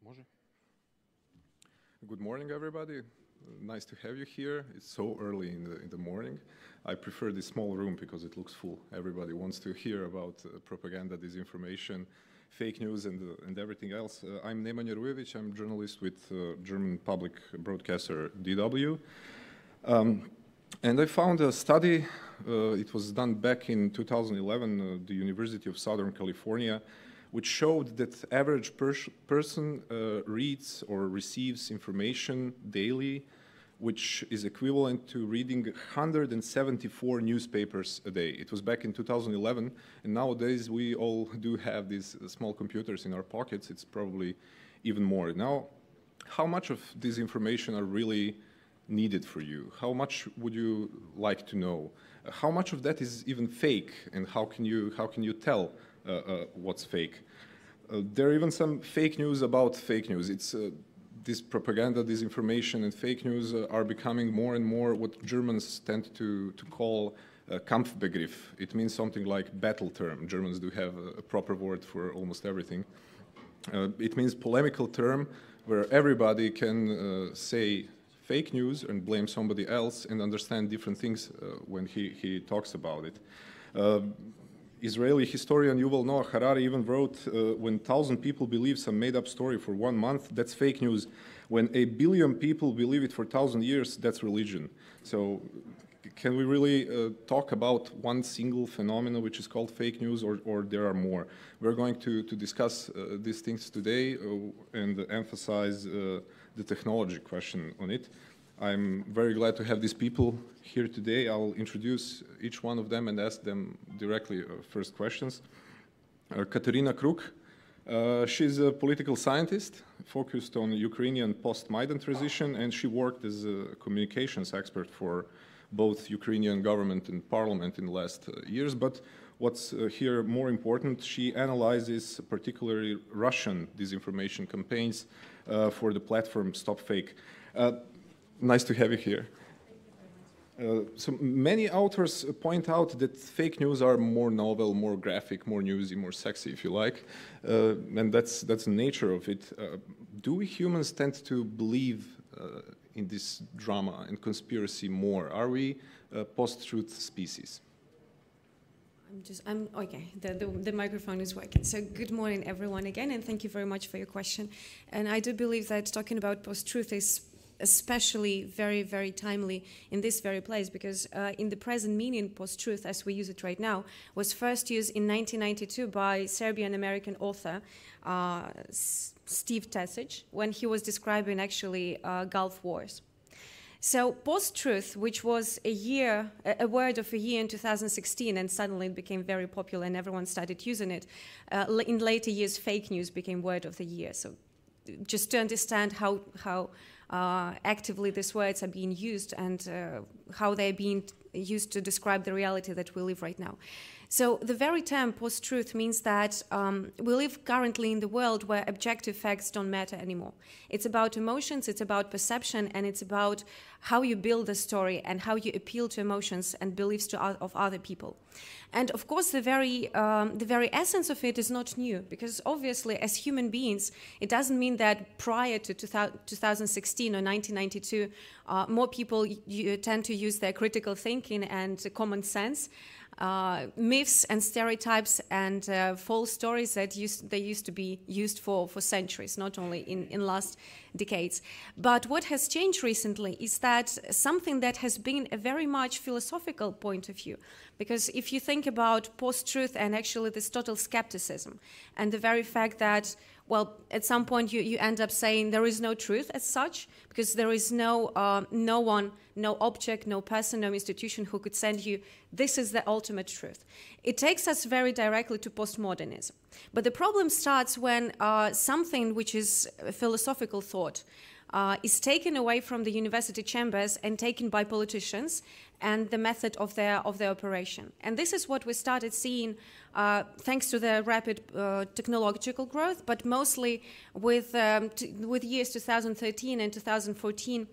Može? Good morning, everybody. Nice to have you here. It's so early in the morning. I prefer this small room because it looks full. Everybody wants to hear about propaganda, disinformation, fake news, and everything else. I'm Nemanja RUJEVIĆ. I'm a journalist with German public broadcaster DW. And I found a study. It was done back in 2011, the University of Southern California, which showed that average person reads or receives information daily, which is equivalent to reading 174 newspapers a day. It was back in 2011, and nowadays we all do have these small computers in our pockets. It's probably even more. Now, how much of this information are really needed for you? How much would you like to know? How much of that is even fake, and how can you tell what's fake? There are even some fake news about fake news. It's this propaganda, disinformation, and fake news are becoming more and more what Germans tend to call Kampfbegriff. It means something like battle term. Germans do have a proper word for almost everything. It means polemical term where everybody can say fake news and blame somebody else and understand different things when he talks about it. Israeli historian Yuval Noah Harari even wrote, when 1,000 people believe some made-up story for 1 month, that's fake news. When 1 billion people believe it for 1,000 years, that's religion. So can we really talk about one single phenomenon which is called fake news, or there are more? We're going to discuss these things today and emphasize the technology question on it. I'm very glad to have these people here today. I'll introduce each one of them and ask them directly first questions. Kateryna KRUK, she's a political scientist focused on Ukrainian post-Maidan transition, and she worked as a communications expert for both Ukrainian government and parliament in the last years. But what's here more important, she analyzes particularly Russian disinformation campaigns for the platform Stop Fake. Nice to have you here. So many authors point out that fake news are more novel, more graphic, more newsy, more sexy, if you like, and that's the nature of it. Do we humans tend to believe in this drama and conspiracy more? Are we a post-truth species? I'm okay. The microphone is working. So good morning, everyone, again, and thank you very much for your question. And I do believe that talking about post-truth is especially very, very timely in this very place, because in the present meaning, post-truth, as we use it right now, was first used in 1992 by Serbian-American author Steve Tesić when he was describing actually Gulf Wars. So post-truth, which was a word of a year in 2016, and suddenly it became very popular and everyone started using it, in later years fake news became word of the year. So just to understand how actively these words are being used and how they're being used to describe the reality that we live right now. So the very term post-truth means that we live currently in the world where objective facts don't matter anymore. It's about emotions, it's about perception, and it's about how you build a story and how you appeal to emotions and beliefs of other people. And of course, the very essence of it is not new, because obviously, as human beings, it doesn't mean that prior to 2016 or 1992, more people tend to use their critical thinking and common sense. Myths and stereotypes and false stories that they used to be used for centuries, not only in last decades. But what has changed recently is that something that has been a very much philosophical point of view. Because if you think about post-truth and actually this total skepticism and the very fact that, well, at some point you end up saying there is no truth as such, because there is no one, no object, no person, no institution who could send you, this is the ultimate truth. It takes us very directly to postmodernism. But the problem starts when something which is a philosophical thought is taken away from the university chambers and taken by politicians and the method of their operation. And this is what we started seeing thanks to the rapid technological growth, but mostly with years 2013 and 2014,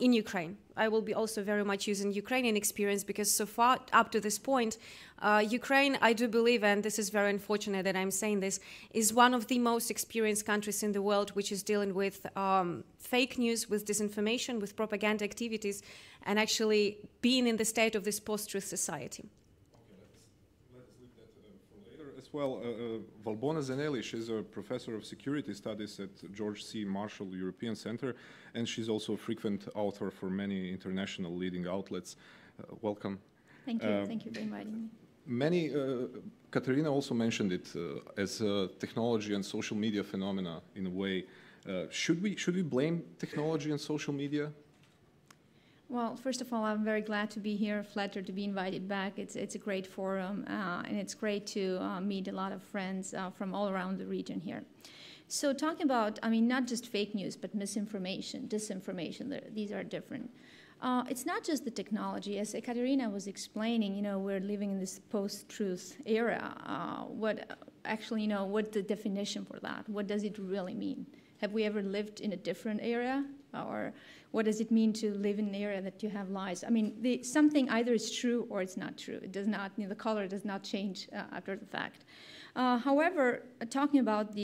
in Ukraine. I will be also very much using Ukrainian experience because so far, up to this point, Ukraine, I do believe, and this is very unfortunate that I'm saying this, is one of the most experienced countries in the world which is dealing with fake news, with disinformation, with propaganda activities, and actually being in the state of this post-truth society. As well, Valbona ZENELI, she's a professor of security studies at George C. Marshall European Center, and she's also a frequent author for many international leading outlets. Welcome. Thank you. Thank you for inviting me. Kateryna also mentioned it as a technology and social media phenomena in a way. Should we blame technology and social media? Well, first of all, I'm very glad to be here, flattered to be invited back. It's a great forum, and it's great to meet a lot of friends from all around the region here. So talking about, I mean, not just fake news, but misinformation, disinformation, these are different. It's not just the technology. As Kateryna was explaining, you know, we're living in this post-truth era. What's the definition for that? What does it really mean? Have we ever lived in a different era? Or what does it mean to live in an area that you have lies? I mean, something either is true or it's not true. It does not, you know, the color does not change after the fact. However, talking about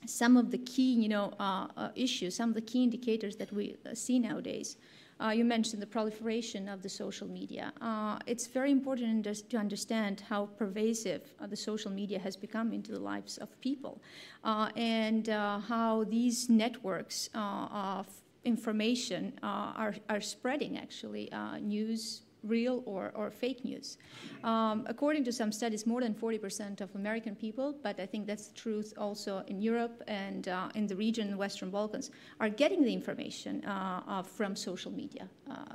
some of the key, you know, issues, some of the key indicators that we see nowadays. You mentioned the proliferation of the social media. It's very important to understand how pervasive the social media has become into the lives of people, and how these networks of information are spreading, actually, news, real or fake news. According to some studies, more than 40% of American people, but I think that's the truth also in Europe and in the region, the Western Balkans, are getting the information from social media,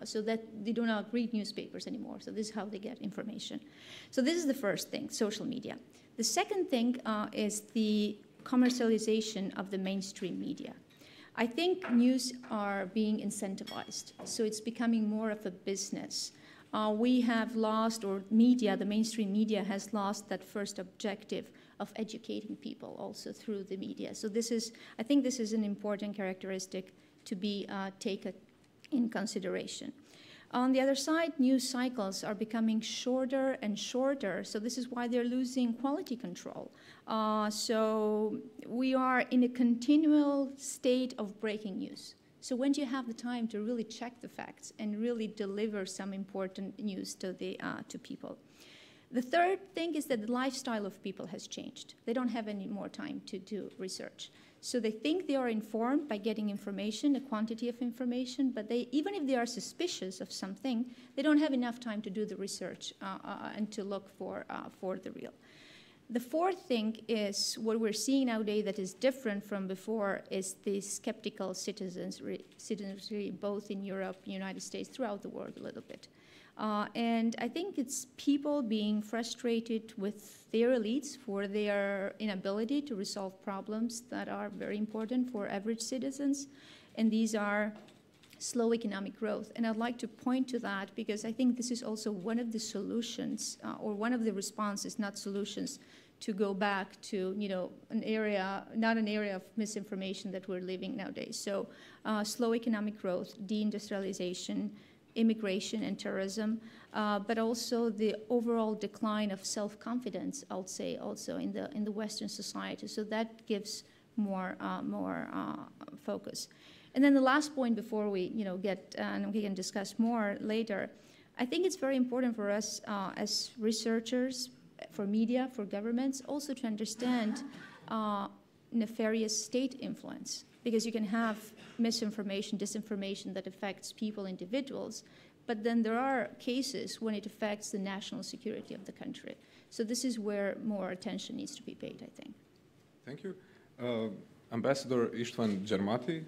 so that they do not read newspapers anymore. So this is how they get information. So this is the first thing, social media. The second thing is the commercialization of the mainstream media. I think news are being incentivized, so it's becoming more of a business. We have lost, or media, the mainstream media has lost that first objective of educating people also through the media. So I think this is an important characteristic to be taken in consideration. On the other side, news cycles are becoming shorter and shorter, so this is why they're losing quality control. So we are in a continual state of breaking news. So when do you have the time to really check the facts and really deliver some important news to people? The third thing is that the lifestyle of people has changed. They don't have any more time to do research. So they think they are informed by getting information, a quantity of information, but even if they are suspicious of something, they don't have enough time to do the research and to look for the real. The fourth thing is what we're seeing nowadays that is different from before is the skeptical citizenry, both in Europe, United States, throughout the world a little bit. And I think it's people being frustrated with their elites for their inability to resolve problems that are very important for average citizens. And these are slow economic growth. And I'd like to point to that because I think this is also one of the solutions or one of the responses, not solutions, to go back to, you know, an area, not an area of misinformation that we're living nowadays. So slow economic growth, deindustrialization, immigration and terrorism, but also the overall decline of self-confidence, I would say, also in the Western society. So that gives more focus. And then the last point before we, you know, get and we can discuss more later, I think it's very important for us as researchers, for media, for governments, also to understand nefarious state influence. Because you can have misinformation, disinformation that affects people, individuals, but then there are cases when it affects the national security of the country. So this is where more attention needs to be paid, I think. Thank you. Ambassador Istvan GYARMATI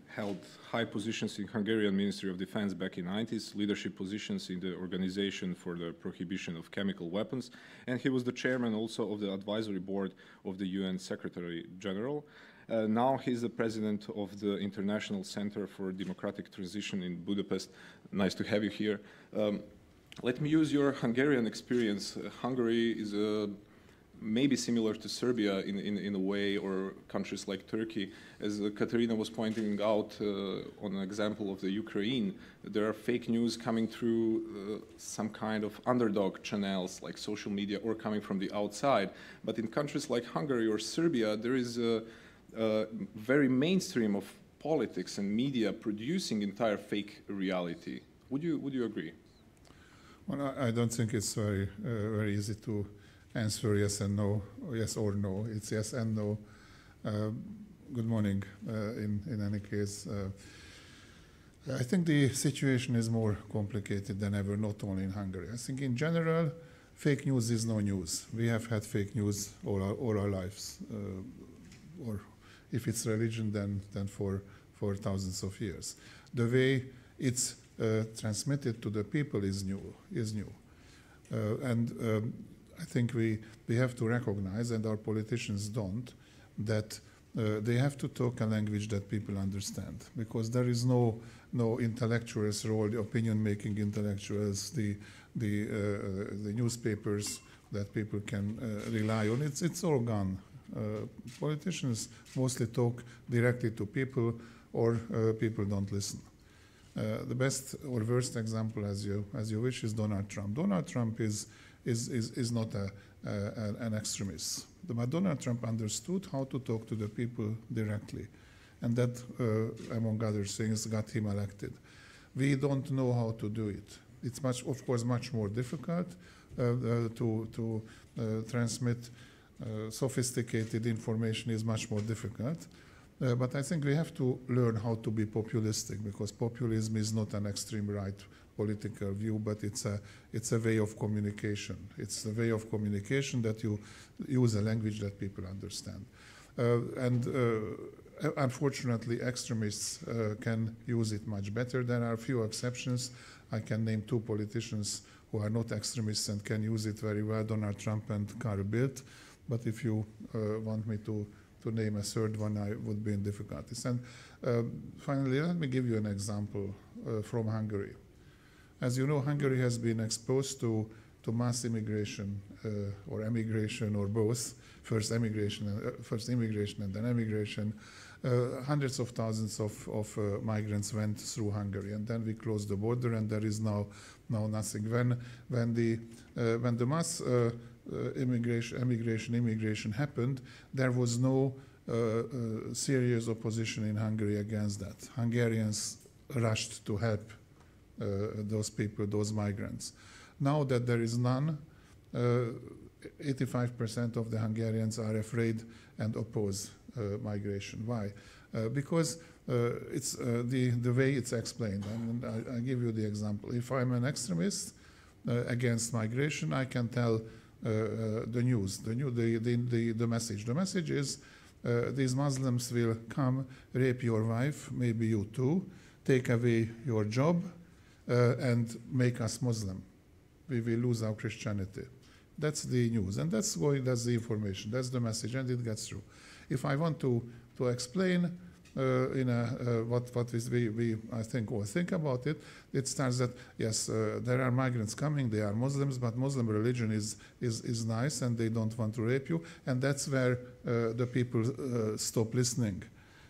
held high positions in Hungarian Ministry of Defense back in the 90s, leadership positions in the Organization for the Prohibition of Chemical Weapons, and he was the chairman also of the advisory board of the UN Secretary General. Now he's the president of the International Center for Democratic Transition in Budapest. Nice to have you here. Let me use your Hungarian experience. Hungary is a maybe similar to Serbia in a way, or countries like Turkey. As Kateryna was pointing out on an example of the Ukraine, there are fake news coming through some kind of underdog channels like social media or coming from the outside. But in countries like Hungary or Serbia, there is a very mainstream of politics and media producing entire fake reality. Would you agree? Well, I don't think it's very easy to answer yes and no, or yes or no. It's yes and no. Good morning. In any case, I think the situation is more complicated than ever, not only in Hungary. I think in general, fake news is no news. We have had fake news all our lives, or if it's religion, then for thousands of years. The way it's transmitted to the people is new. And I think we have to recognize, and our politicians don't, that they have to talk a language that people understand, because there is no intellectuals role, the opinion-making intellectuals, the newspapers that people can rely on. It's all gone. Politicians mostly talk directly to people, or people don't listen. The best or worst example, as you wish, is Donald Trump. Donald Trump is not an extremist. But Donald Trump understood how to talk to the people directly, and that, among other things, got him elected. We don't know how to do it. It's of course, much more difficult to transmit sophisticated information. Is much more difficult. But I think we have to learn how to be populistic, because populism is not an extreme right political view, but it's a way of communication. It's a way of communication that you use a language that people understand. Unfortunately, extremists can use it much better. There are a few exceptions. I can name two politicians who are not extremists and can use it very well, Donald Trump and Carl Bildt. But if you want me to name a third one, I would be in difficulties. And finally, let me give you an example from Hungary. As you know, Hungary has been exposed to mass immigration or emigration, or both. First immigration and then emigration. Hundreds of thousands of migrants went through Hungary, and then we closed the border, and there is now nothing. When the mass immigration happened, there was no serious opposition in Hungary against that. Hungarians rushed to help those people, those migrants. Now that there is none, 85% of the Hungarians are afraid and oppose migration. Why? Because it's the way it's explained. And I give you the example. If I'm an extremist against migration, I can tell the news, the message. The message is these Muslims will come, rape your wife, maybe you too, take away your job, and make us Muslim. We will lose our Christianity. That's the news, and that's the information, that's the message, and it gets through. If I want to explain what we I think all think about it, it starts that yes, there are migrants coming, they are Muslims, but Muslim religion is nice, and they don't want to rape you, and that's where the people stop listening.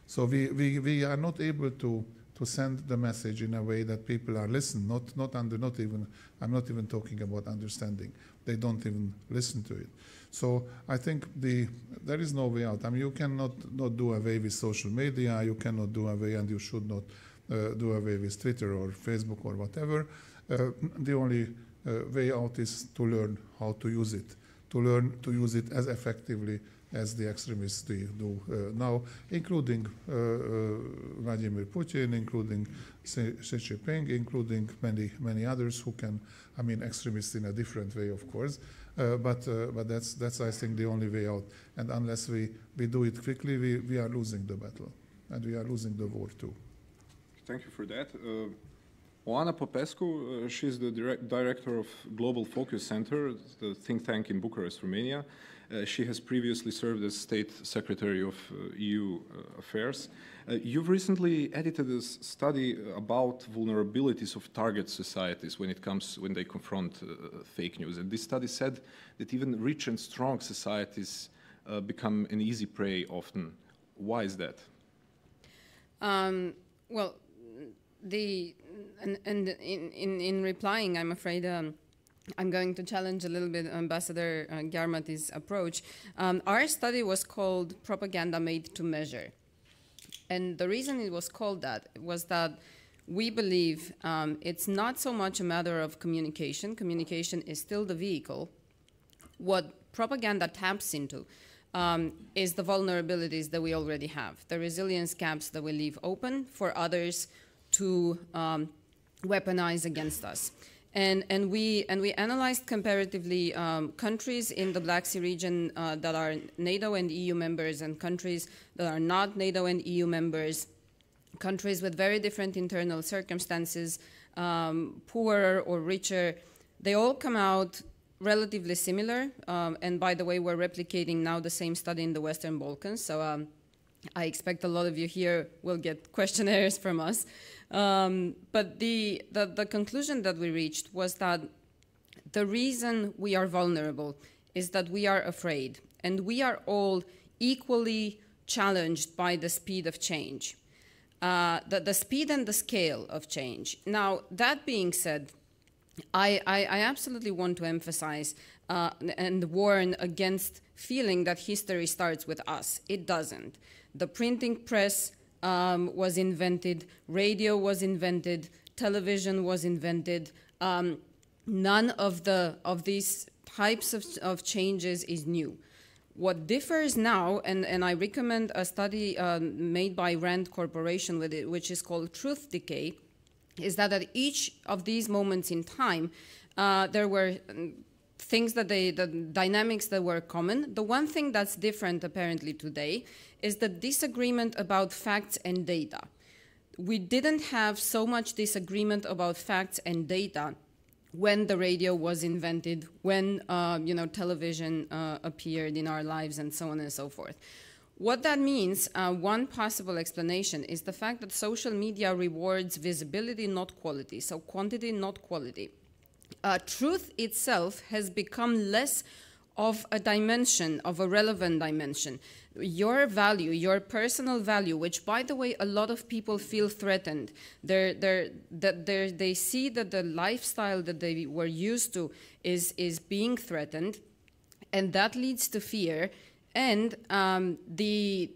So we are not able to send the message in a way that people are listening. I'm not even talking about understanding. They don't even listen to it. So I think there is no way out. I mean, you cannot not do away with social media. You cannot do away, and you should not do away with Twitter or Facebook or whatever. The only way out is to learn how to use it, to learn to use it as effectively as the extremists do now, including Vladimir Putin, including Xi Jinping, including many others who can, I mean, extremists in a different way, of course, but that's I think the only way out. And unless we do it quickly, we are losing the battle, and we are losing the war too. Thank you for that. Oana Popescu, she's the director of Global Focus Center, the think tank in Bucharest, Romania. She has previously served as State Secretary of EU Affairs. You've recently edited a study about vulnerabilities of target societies when they confront fake news. And this study said that even rich and strong societies become an easy prey often. Why is that? Well, in replying, I'm afraid I'm going to challenge a little bit Ambassador GYARMATI's approach. Our study was called Propaganda Made to Measure. And the reason it was called that was that we believe it's not so much a matter of communication. Communication is still the vehicle. What propaganda taps into is the vulnerabilities that we already have, the resilience gaps that we leave open for others to weaponize against us. And we analyzed comparatively countries in the Black Sea region that are NATO and EU members and countries that are not NATO and EU members, countries with very different internal circumstances, poorer or richer. They all come out relatively similar. And by the way, we're replicating now the same study in the Western Balkans. So I expect a lot of you here will get questionnaires from us. But the conclusion that we reached was that the reason we are vulnerable is that we are afraid, and we are all equally challenged by the speed of change, the speed and the scale of change. Now, that being said, I absolutely want to emphasize and warn against feeling that history starts with us. It doesn't. The printing press was invented, radio was invented, television was invented. None of these types of changes is new. What differs now, and I recommend a study made by RAND Corporation with it, which is called Truth Decay, is that at each of these moments in time, there were things that the dynamics that were common. The one thing that's different apparently today is the disagreement about facts and data. We didn't have so much disagreement about facts and data when the radio was invented, when television appeared in our lives, and so on and so forth. What that means, one possible explanation, is the fact that social media rewards visibility, not quality, so quantity, not quality. Truth itself has become less of a dimension, of a relevant dimension. Your value, your personal value, which, by the way, a lot of people feel threatened. They see that the lifestyle that they were used to is being threatened, and that leads to fear. And the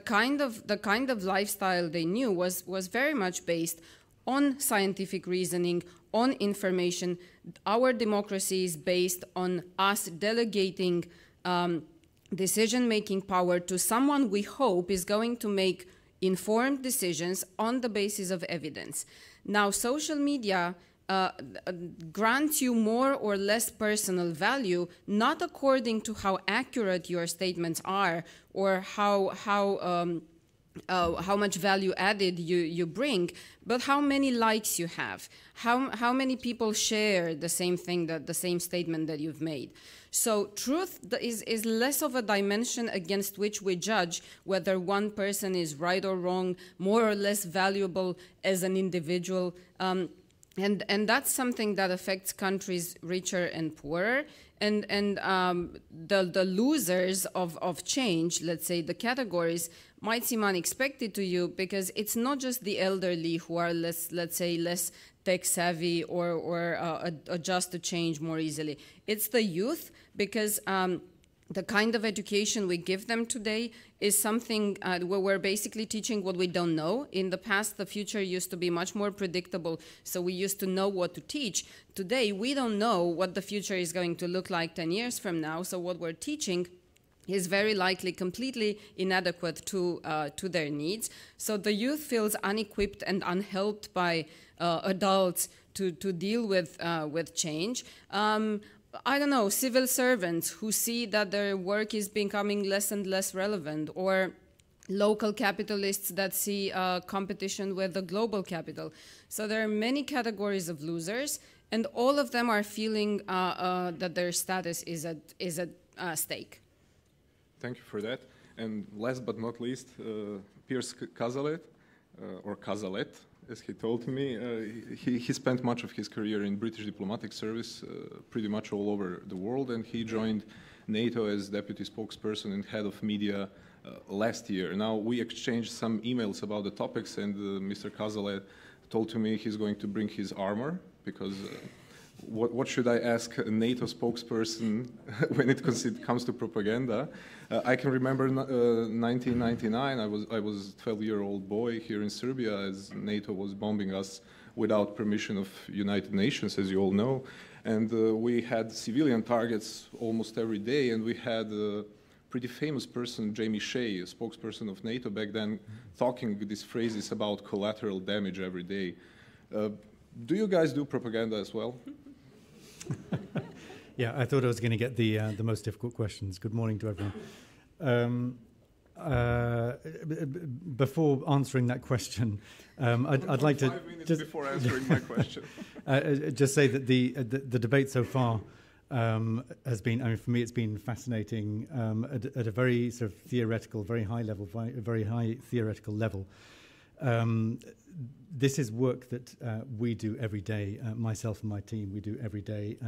kind of lifestyle they knew was very much based on scientific reasoning, on information. Our democracy is based on us delegating decision-making power to someone we hope is going to make informed decisions on the basis of evidence. Now, social media grants you more or less personal value, not according to how accurate your statements are or how much value added you bring, but how many likes you have, how many people share the same thing, the same statement that you've made. So truth is less of a dimension against which we judge whether one person is right or wrong, more or less valuable as an individual. And that's something that affects countries richer and poorer. And the losers of change, let's say the categories, might seem unexpected to you because it's not just the elderly who are less tech savvy or adjust to change more easily. It's the youth, because the kind of education we give them today is something where we're basically teaching what we don't know. In the past, the future used to be much more predictable, so we used to know what to teach. Today, we don't know what the future is going to look like 10 years from now, so what we're teaching is very likely completely inadequate to their needs. So the youth feels unequipped and unhelped by adults to deal with change. I don't know, civil servants who see that their work is becoming less and less relevant, or local capitalists that see competition with the global capital. So there are many categories of losers, and all of them are feeling that their status is at stake. Thank you for that. And last but not least, Piers CAZALET, or CAZALET, as he told me, he spent much of his career in British diplomatic service, pretty much all over the world, and he joined NATO as deputy spokesperson and head of media last year. Now, we exchanged some emails about the topics, and Mr. CAZALET told to me he's going to bring his armor, because what should I ask a NATO spokesperson when it comes to propaganda? I can remember 1999, I was a 12-year-old boy here in Serbia as NATO was bombing us without permission of United Nations, as you all know. And we had civilian targets almost every day, and we had a pretty famous person, Jamie Shea, a spokesperson of NATO back then, talking these phrases about collateral damage every day. Do you guys do propaganda as well? Yeah, I thought I was going to get the most difficult questions. Good morning to everyone. Before answering that question, I'd like to 5 minutes just before answering my question. Just say that the debate so far has been, I mean, for me, it's been fascinating at a very sort of theoretical, very high level, very high theoretical level. This is work that we do every day, myself and my team, we do every day,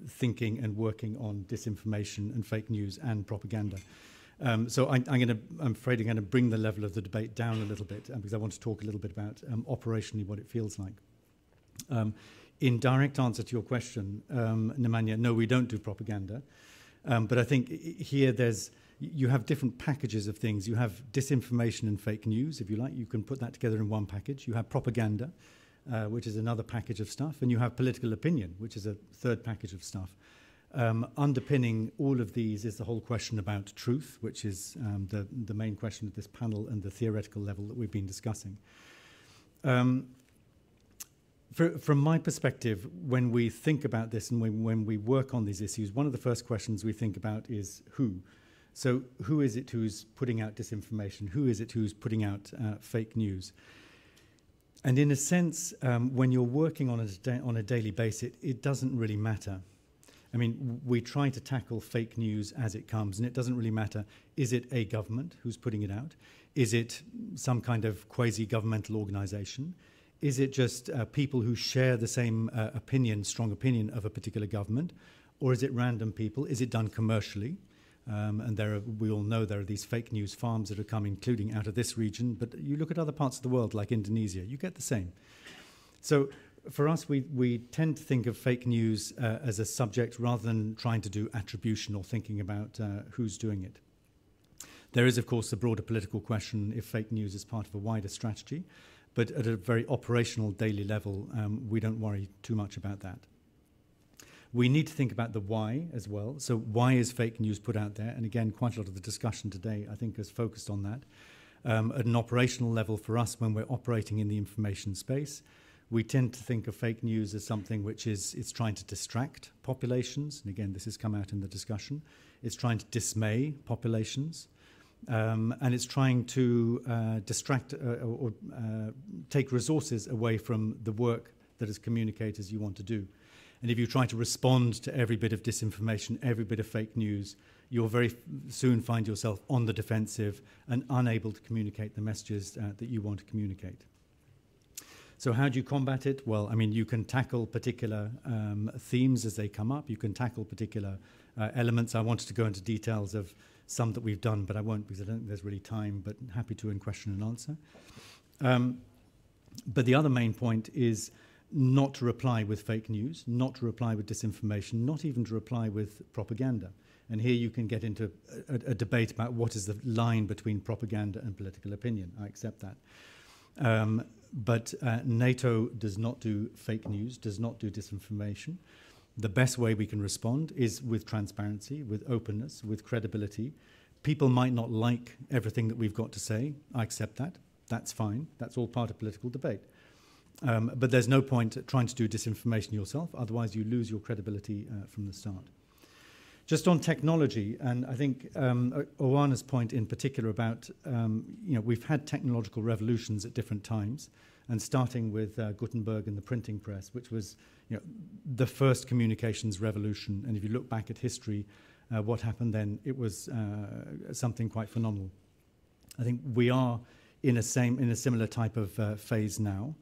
thinking and working on disinformation and fake news and propaganda. So I'm afraid I'm going to bring the level of the debate down a little bit because I want to talk a little bit about operationally what it feels like. In direct answer to your question, Nemanja, no, we don't do propaganda. But I think here you have different packages of things. You have disinformation and fake news, if you like. You can put that together in one package. You have propaganda, which is another package of stuff. And you have political opinion, which is a third package of stuff. Underpinning all of these is the whole question about truth, which is the main question of this panel and the theoretical level that we've been discussing. From my perspective, when we think about this and when we work on these issues, one of the first questions we think about is who. So who is it who's putting out disinformation? Who is it who's putting out fake news? And in a sense, when you're working on a daily basis, it doesn't really matter. I mean, we try to tackle fake news as it comes, and it doesn't really matter. Is it a government who's putting it out? Is it some kind of quasi-governmental organization? Is it just people who share the same strong opinion of a particular government? Or is it random people? Is it done commercially? And we all know there are these fake news farms that are coming, including out of this region. But you look at other parts of the world, like Indonesia, you get the same. So for us, we tend to think of fake news as a subject rather than trying to do attribution or thinking about who's doing it. There is, of course, the broader political question if fake news is part of a wider strategy. But at a very operational daily level, we don't worry too much about that. We need to think about the why as well. So why is fake news put out there? And again, quite a lot of the discussion today, I think, is focused on that. At an operational level for us, when we're operating in the information space, we tend to think of fake news as something which it's trying to distract populations. And again, this has come out in the discussion. It's trying to dismay populations. And it's trying to distract or take resources away from the work that as communicators you want to do. And if you try to respond to every bit of disinformation, every bit of fake news, you'll very soon find yourself on the defensive and unable to communicate the messages that you want to communicate. So how do you combat it? Well, I mean, you can tackle particular themes as they come up. You can tackle particular elements. I wanted to go into details of some that we've done, but I won't because I don't think there's really time, but happy to in question and answer. But the other main point is not to reply with fake news, not to reply with disinformation, not even to reply with propaganda. And here you can get into a debate about what is the line between propaganda and political opinion. I accept that. But NATO does not do fake news, does not do disinformation. The best way we can respond is with transparency, with openness, with credibility. People might not like everything that we've got to say. I accept that. That's fine. That's all part of political debate. But there's no point trying to do disinformation yourself. Otherwise, you lose your credibility from the start. Just on technology, and I think Oana's point in particular about, we've had technological revolutions at different times, and starting with Gutenberg and the printing press, which was the first communications revolution. And if you look back at history, what happened then, it was something quite phenomenal. I think we are in a similar type of phase now.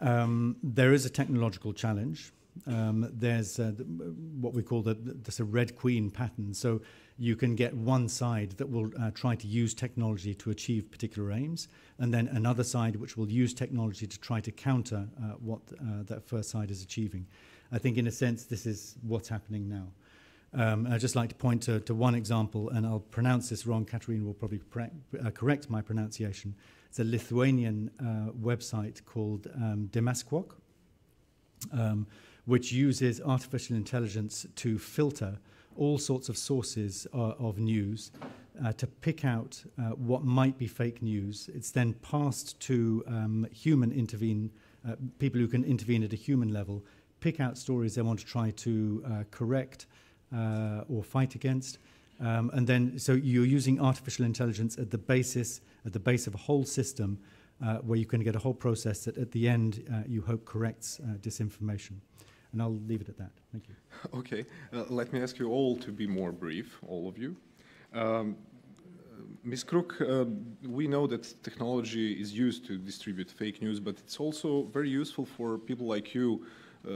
There is a technological challenge. There's what we call the Red Queen pattern. So you can get one side that will try to use technology to achieve particular aims, and then another side which will use technology to try to counter what that first side is achieving. I think in a sense this is what's happening now. I'd just like to point to one example, and I'll pronounce this wrong. Kateryna will probably correct my pronunciation. It's a Lithuanian website called Demaskwok, which uses artificial intelligence to filter all sorts of sources of news to pick out what might be fake news. It's then passed to people who can intervene at a human level, pick out stories they want to try to correct or fight against. And then, so you're using artificial intelligence at the base of a whole system where you can get a whole process that at the end you hope corrects disinformation. And I'll leave it at that. Thank you. Okay. Let me ask you all to be more brief, all of you. Ms. KRUK, we know that technology is used to distribute fake news, but it's also very useful for people like you,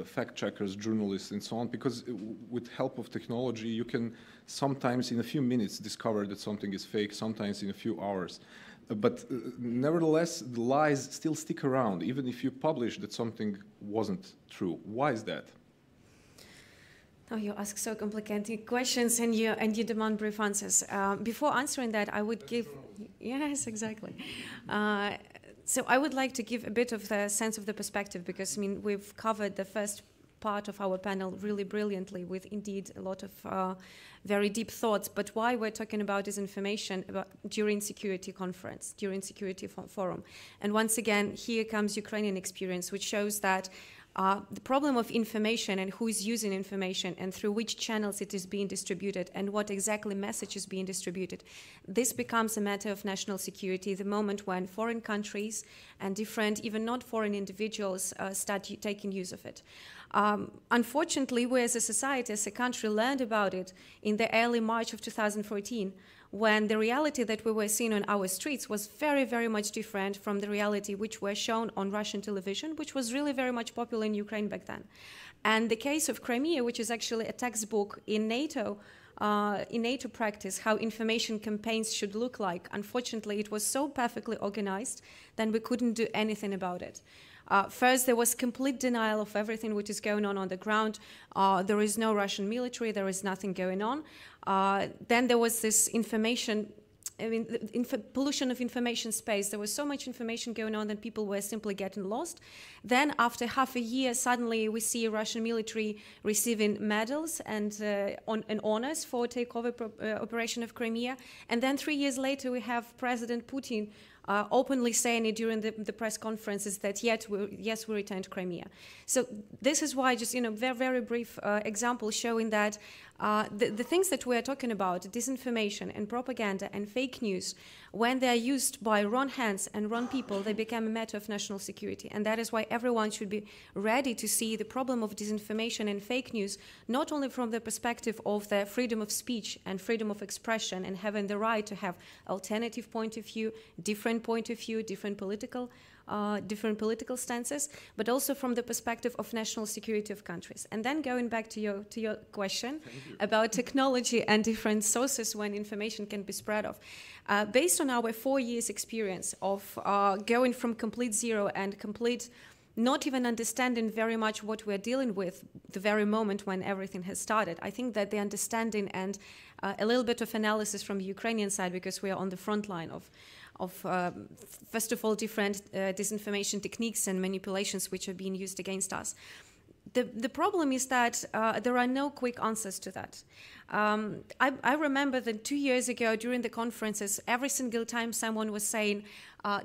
fact checkers, journalists, and so on, because with help of technology, you can sometimes in a few minutes discover that something is fake, sometimes in a few hours. But nevertheless, the lies still stick around, even if you publish that something wasn't true. Why is that? Oh, you ask so complicated questions, and you demand brief answers. Before answering that, I would give... Yes, exactly. So I would like to give a bit of the sense of the perspective, because, I mean, we've covered the first part of our panel really brilliantly with, indeed, a lot of very deep thoughts. But why we're talking about disinformation during security conference, during security forum. And once again, here comes Ukrainian experience, which shows that the problem of information and who is using information and through which channels it is being distributed and what exactly message is being distributed, this becomes a matter of national security the moment when foreign countries and different, even not foreign individuals start taking use of it. Unfortunately, we as a society, as a country, learned about it in the early March of 2014, when the reality that we were seeing on our streets was very, very much different from the reality which were shown on Russian television, which was really very much popular in Ukraine back then. And the case of Crimea, which is actually a textbook in NATO practice, how information campaigns should look like, unfortunately, it was so perfectly organized that we couldn't do anything about it. First, there was complete denial of everything which is going on the ground. There is no Russian military. There is nothing going on. Then there was this information, pollution of information space. There was so much information going on that people were simply getting lost. Then, after half a year, suddenly we see Russian military receiving medals and honors for takeover operation of Crimea. And then 3 years later, we have President Putin openly saying it during the press conferences that yes, we returned Crimea. So this is why, just very, very brief example showing that the things that we are talking about, disinformation and propaganda and fake news, when they are used by wrong hands and wrong people, they become a matter of national security. And that is why everyone should be ready to see the problem of disinformation and fake news, not only from the perspective of the freedom of speech and freedom of expression and having the right to have alternative point of view, different point of view, different political stances, but also from the perspective of national security of countries. And then going back to your question about technology and different sources when information can be spread of. Based on our 4 years experience of going from complete zero and complete not even understanding very much what we're dealing with the very moment when everything has started, I think that the understanding and a little bit of analysis from the Ukrainian side, because we are on the front line of first of all, different disinformation techniques and manipulations which are being used against us. The problem is that there are no quick answers to that. I remember that 2 years ago during the conferences, every single time someone was saying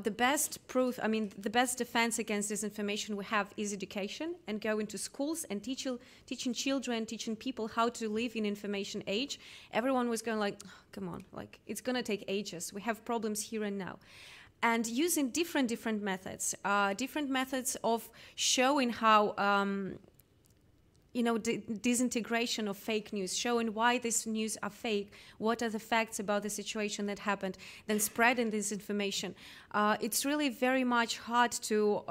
the best proof, the best defense against disinformation we have is education, and going to schools and teaching children, teaching people how to live in information age. Everyone was going like, oh, come on, like it's going to take ages. We have problems here and now. And using different methods of showing how disintegration of fake news, showing why these news are fake, what are the facts about the situation that happened, then spreading this information. It's really very much hard to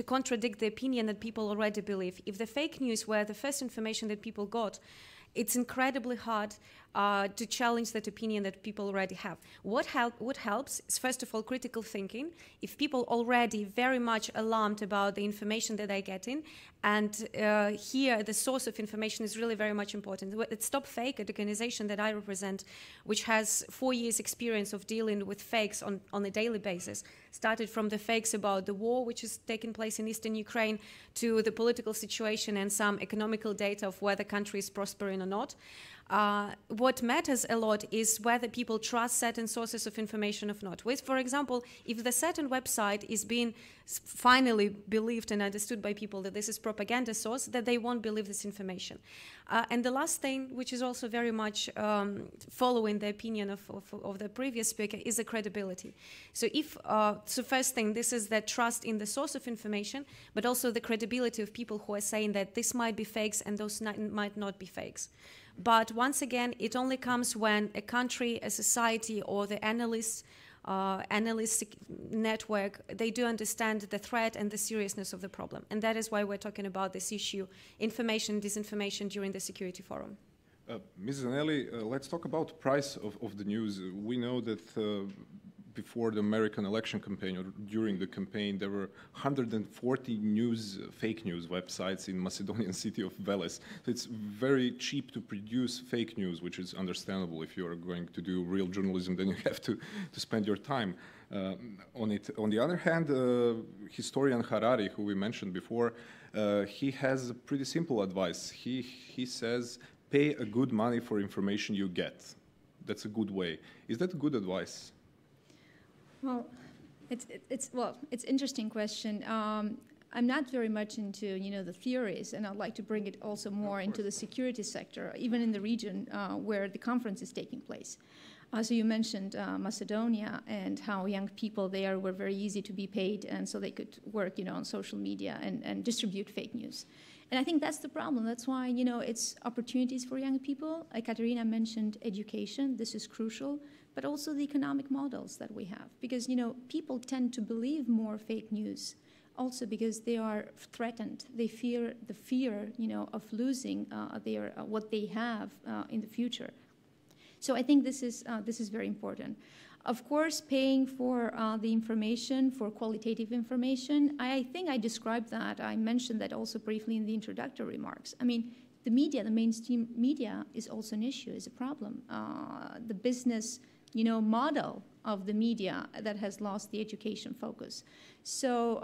contradict the opinion that people already believe. If the fake news were the first information that people got, it's incredibly hard to challenge that opinion that people already have. What helps is, first of all, critical thinking. If people already very much alarmed about the information that they're getting, and here the source of information is really very much important. At Stop Fake, an organization that I represent, which has 4 years experience of dealing with fakes on a daily basis, started from the fakes about the war which is taking place in eastern Ukraine to the political situation and some economical data of whether the country is prospering or not. What matters a lot is whether people trust certain sources of information or not. With, for example, if the certain website is being finally believed and understood by people that this is propaganda source, that they won't believe this information. And the last thing, which is also very much following the opinion of the previous speaker, is the credibility. So so first thing, this is the trust in the source of information, but also the credibility of people who are saying that this might be fakes and those might not be fakes. But once again, it only comes when a country, a society, or the analyst network, they do understand the threat and the seriousness of the problem. And that is why we're talking about this issue, information, disinformation, during the Security Forum. Ms. ZENELI, let's talk about price of the news. We know that before the American election campaign, or during the campaign, there were 140 fake news websites in Macedonian city of Welle. So it's very cheap to produce fake news, which is understandable. If you're going to do real journalism, then you have to spend your time on it. On the other hand, historian Harari, who we mentioned before, he has a pretty simple advice. He says, pay a good money for information you get. That's a good way. Is that good advice? Well, it's an interesting question. I'm not very much into the theories, and I'd like to bring it also more into the security sector, even in the region where the conference is taking place. So you mentioned Macedonia and how young people there were very easy to be paid, and so they could work on social media and distribute fake news. And I think that's the problem. That's why it's opportunities for young people. Like Kateryna mentioned, education. This is crucial. But also the economic models that we have. Because, people tend to believe more fake news also because they are threatened. They fear the fear, of losing what they have in the future. So I think this is very important. Of course, paying for the information, for qualitative information, I think I described that. I mentioned that also briefly in the introductory remarks. I mean, the media, the mainstream media, is also an issue, is a problem. The business model of the media that has lost the education focus. So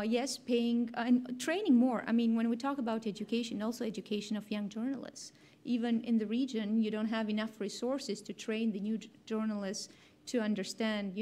yes, paying and training more. I mean, when we talk about education, also education of young journalists. Even in the region, you don't have enough resources to train the new journalists to understand,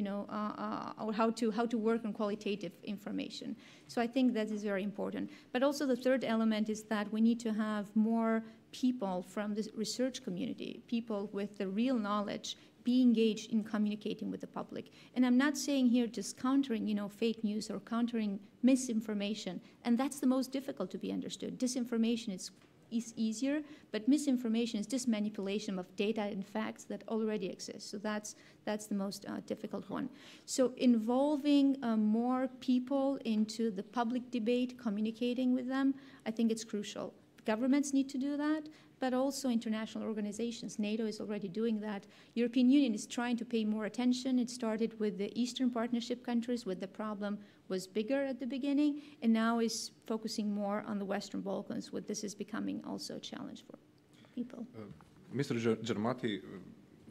how to work on qualitative information. So I think that is very important. But also the third element is that we need to have more people from the research community, people with the real knowledge, be engaged in communicating with the public. And I'm not saying here just countering, fake news or countering misinformation. And that's the most difficult to be understood. Disinformation is easier, but misinformation is just manipulation of data and facts that already exist. So that's the most difficult one. So involving more people into the public debate, communicating with them, I think it's crucial. Governments need to do that, but also international organizations. NATO is already doing that. European Union is trying to pay more attention. It started with the Eastern Partnership countries, where the problem was bigger at the beginning, and now is focusing more on the Western Balkans, where this is becoming also a challenge for people. Mr. GYARMATI,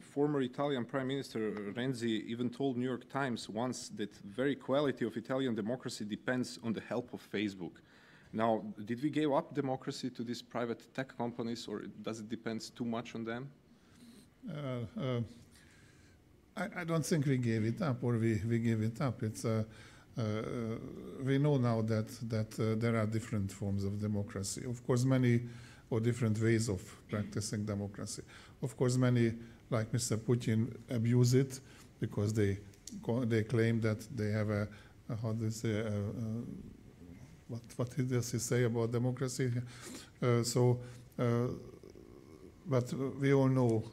former Italian Prime Minister Renzi even told New York Times once that very quality of Italian democracy depends on the help of Facebook. Now, did we give up democracy to these private tech companies, or does it depend too much on them? I don't think we gave it up, or we gave it up. It's we know now that there are different forms of democracy. Of course, many or different ways of practicing democracy. Of course, many, like Mr. Putin, abuse it because they claim that they have what does he say about democracy? But we all know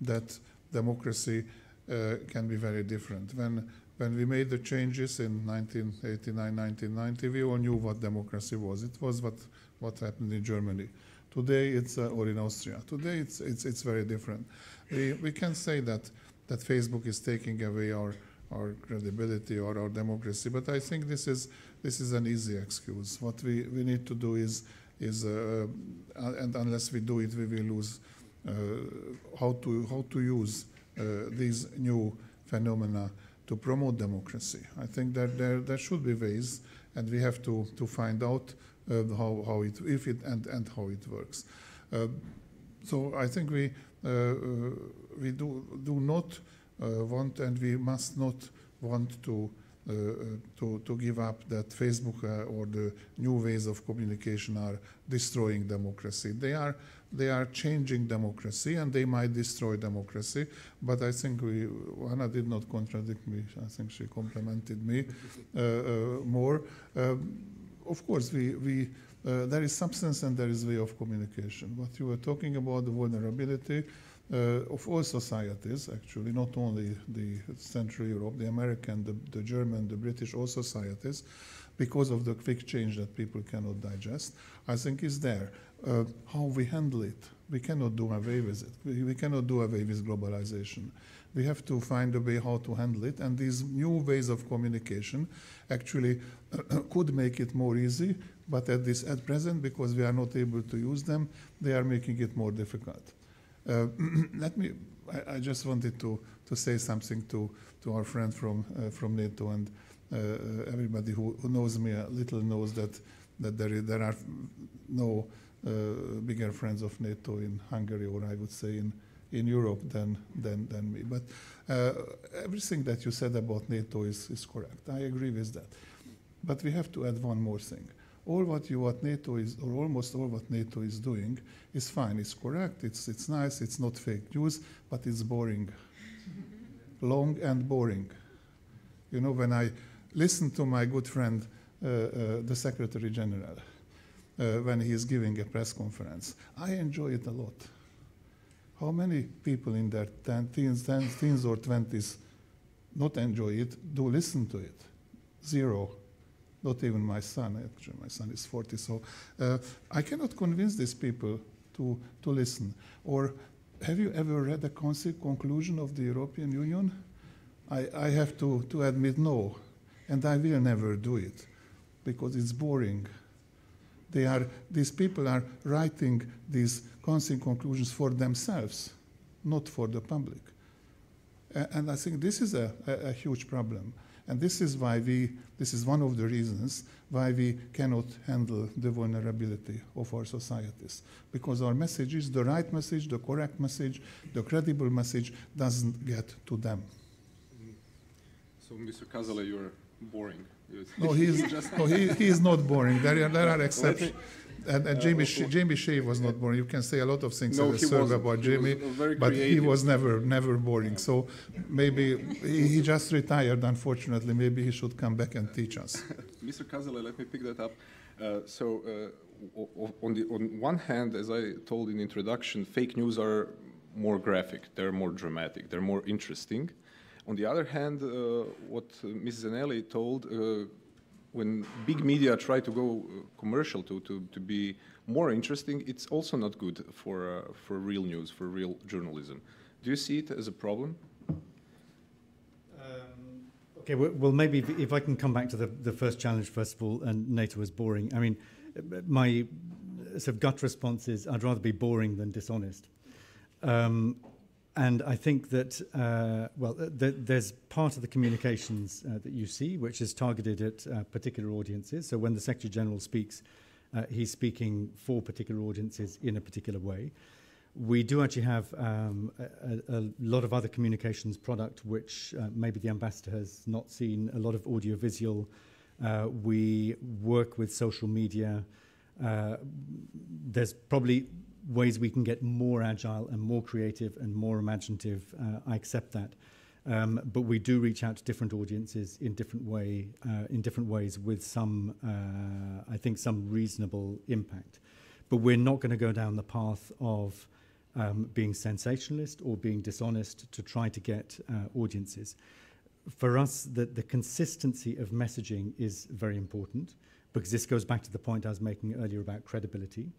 that democracy can be very different. When we made the changes in 1989, 1990, we all knew what democracy was. It was what happened in Germany. Today, or in Austria. Today, it's very different. We can say that Facebook is taking away our credibility or our democracy, but I think this is an easy excuse. What we need to do is and unless we do it, we will lose how to use these new phenomena to promote democracy. I think that there should be ways, and we have to find out how it works. So I think we do not want, and we must not want to give up that Facebook or the new ways of communication are destroying democracy. They are changing democracy, and they might destroy democracy. But I think Oana did not contradict me. I think she complimented me more. Of course, there is substance and there is way of communication. What you were talking about, the vulnerability of all societies, actually, not only the Central Europe, the American, the German, the British, all societies, because of the quick change that people cannot digest, I think is there. How we handle it, we cannot do away with it. We cannot do away with globalization. We have to find a way how to handle it, and these new ways of communication actually could make it more easy, but at present, because we are not able to use them, they are making it more difficult. I just wanted to say something to our friend from NATO, and everybody who knows me a little knows that there are no bigger friends of NATO in Hungary, or I would say in Europe than me. But everything that you said about NATO is correct. I agree with that. But we have to add one more thing. What NATO is, or almost all what NATO is doing, is fine. It's correct. It's nice. It's not fake news, but it's boring, long and boring. You know, when I listen to my good friend, the Secretary General, when he is giving a press conference, I enjoy it a lot. How many people in their teens or 20s not enjoy it, do listen to it? Zero. Not even my son. Actually, my son is 40. So I cannot convince these people to listen. Or have you ever read the conclusion of the European Union? I have to admit no. And I will never do it because it's boring. These people are writing these council conclusions for themselves, not for the public. And I think this is a huge problem. And this is why this is one of the reasons why we cannot handle the vulnerability of our societies. Because our message is the right message, the correct message, the credible message doesn't get to them. So, Mr. KAZALET, you're boring. No, he is not boring. There are exceptions. And Jamie Shea was not boring. You can say a lot of things about Jamie, but he was never boring. So maybe he just retired, unfortunately. Maybe he should come back and teach us. Mr. KAZALET, let me pick that up. On one hand, as I told in the introduction, fake news are more graphic, they're more dramatic, they're more interesting. On the other hand, what Ms. ZENELI told, when big media try to go commercial to be more interesting, it's also not good for real news, for real journalism. Do you see it as a problem? Okay, well, maybe if I can come back to the first challenge first of all, and NATO is boring. I mean, my sort of gut response is I'd rather be boring than dishonest. And I think that, there's part of the communications that you see, which is targeted at particular audiences. So when the Secretary General speaks, he's speaking for particular audiences in a particular way. We do actually have a lot of other communications product, which maybe the ambassador has not seen, a lot of audiovisual. We work with social media. There's probably ways we can get more agile and more creative and more imaginative. I accept that. But we do reach out to different audiences in different ways with some, I think, some reasonable impact. But we're not going to go down the path of being sensationalist or being dishonest to try to get audiences. For us, the consistency of messaging is very important, because this goes back to the point I was making earlier about credibility.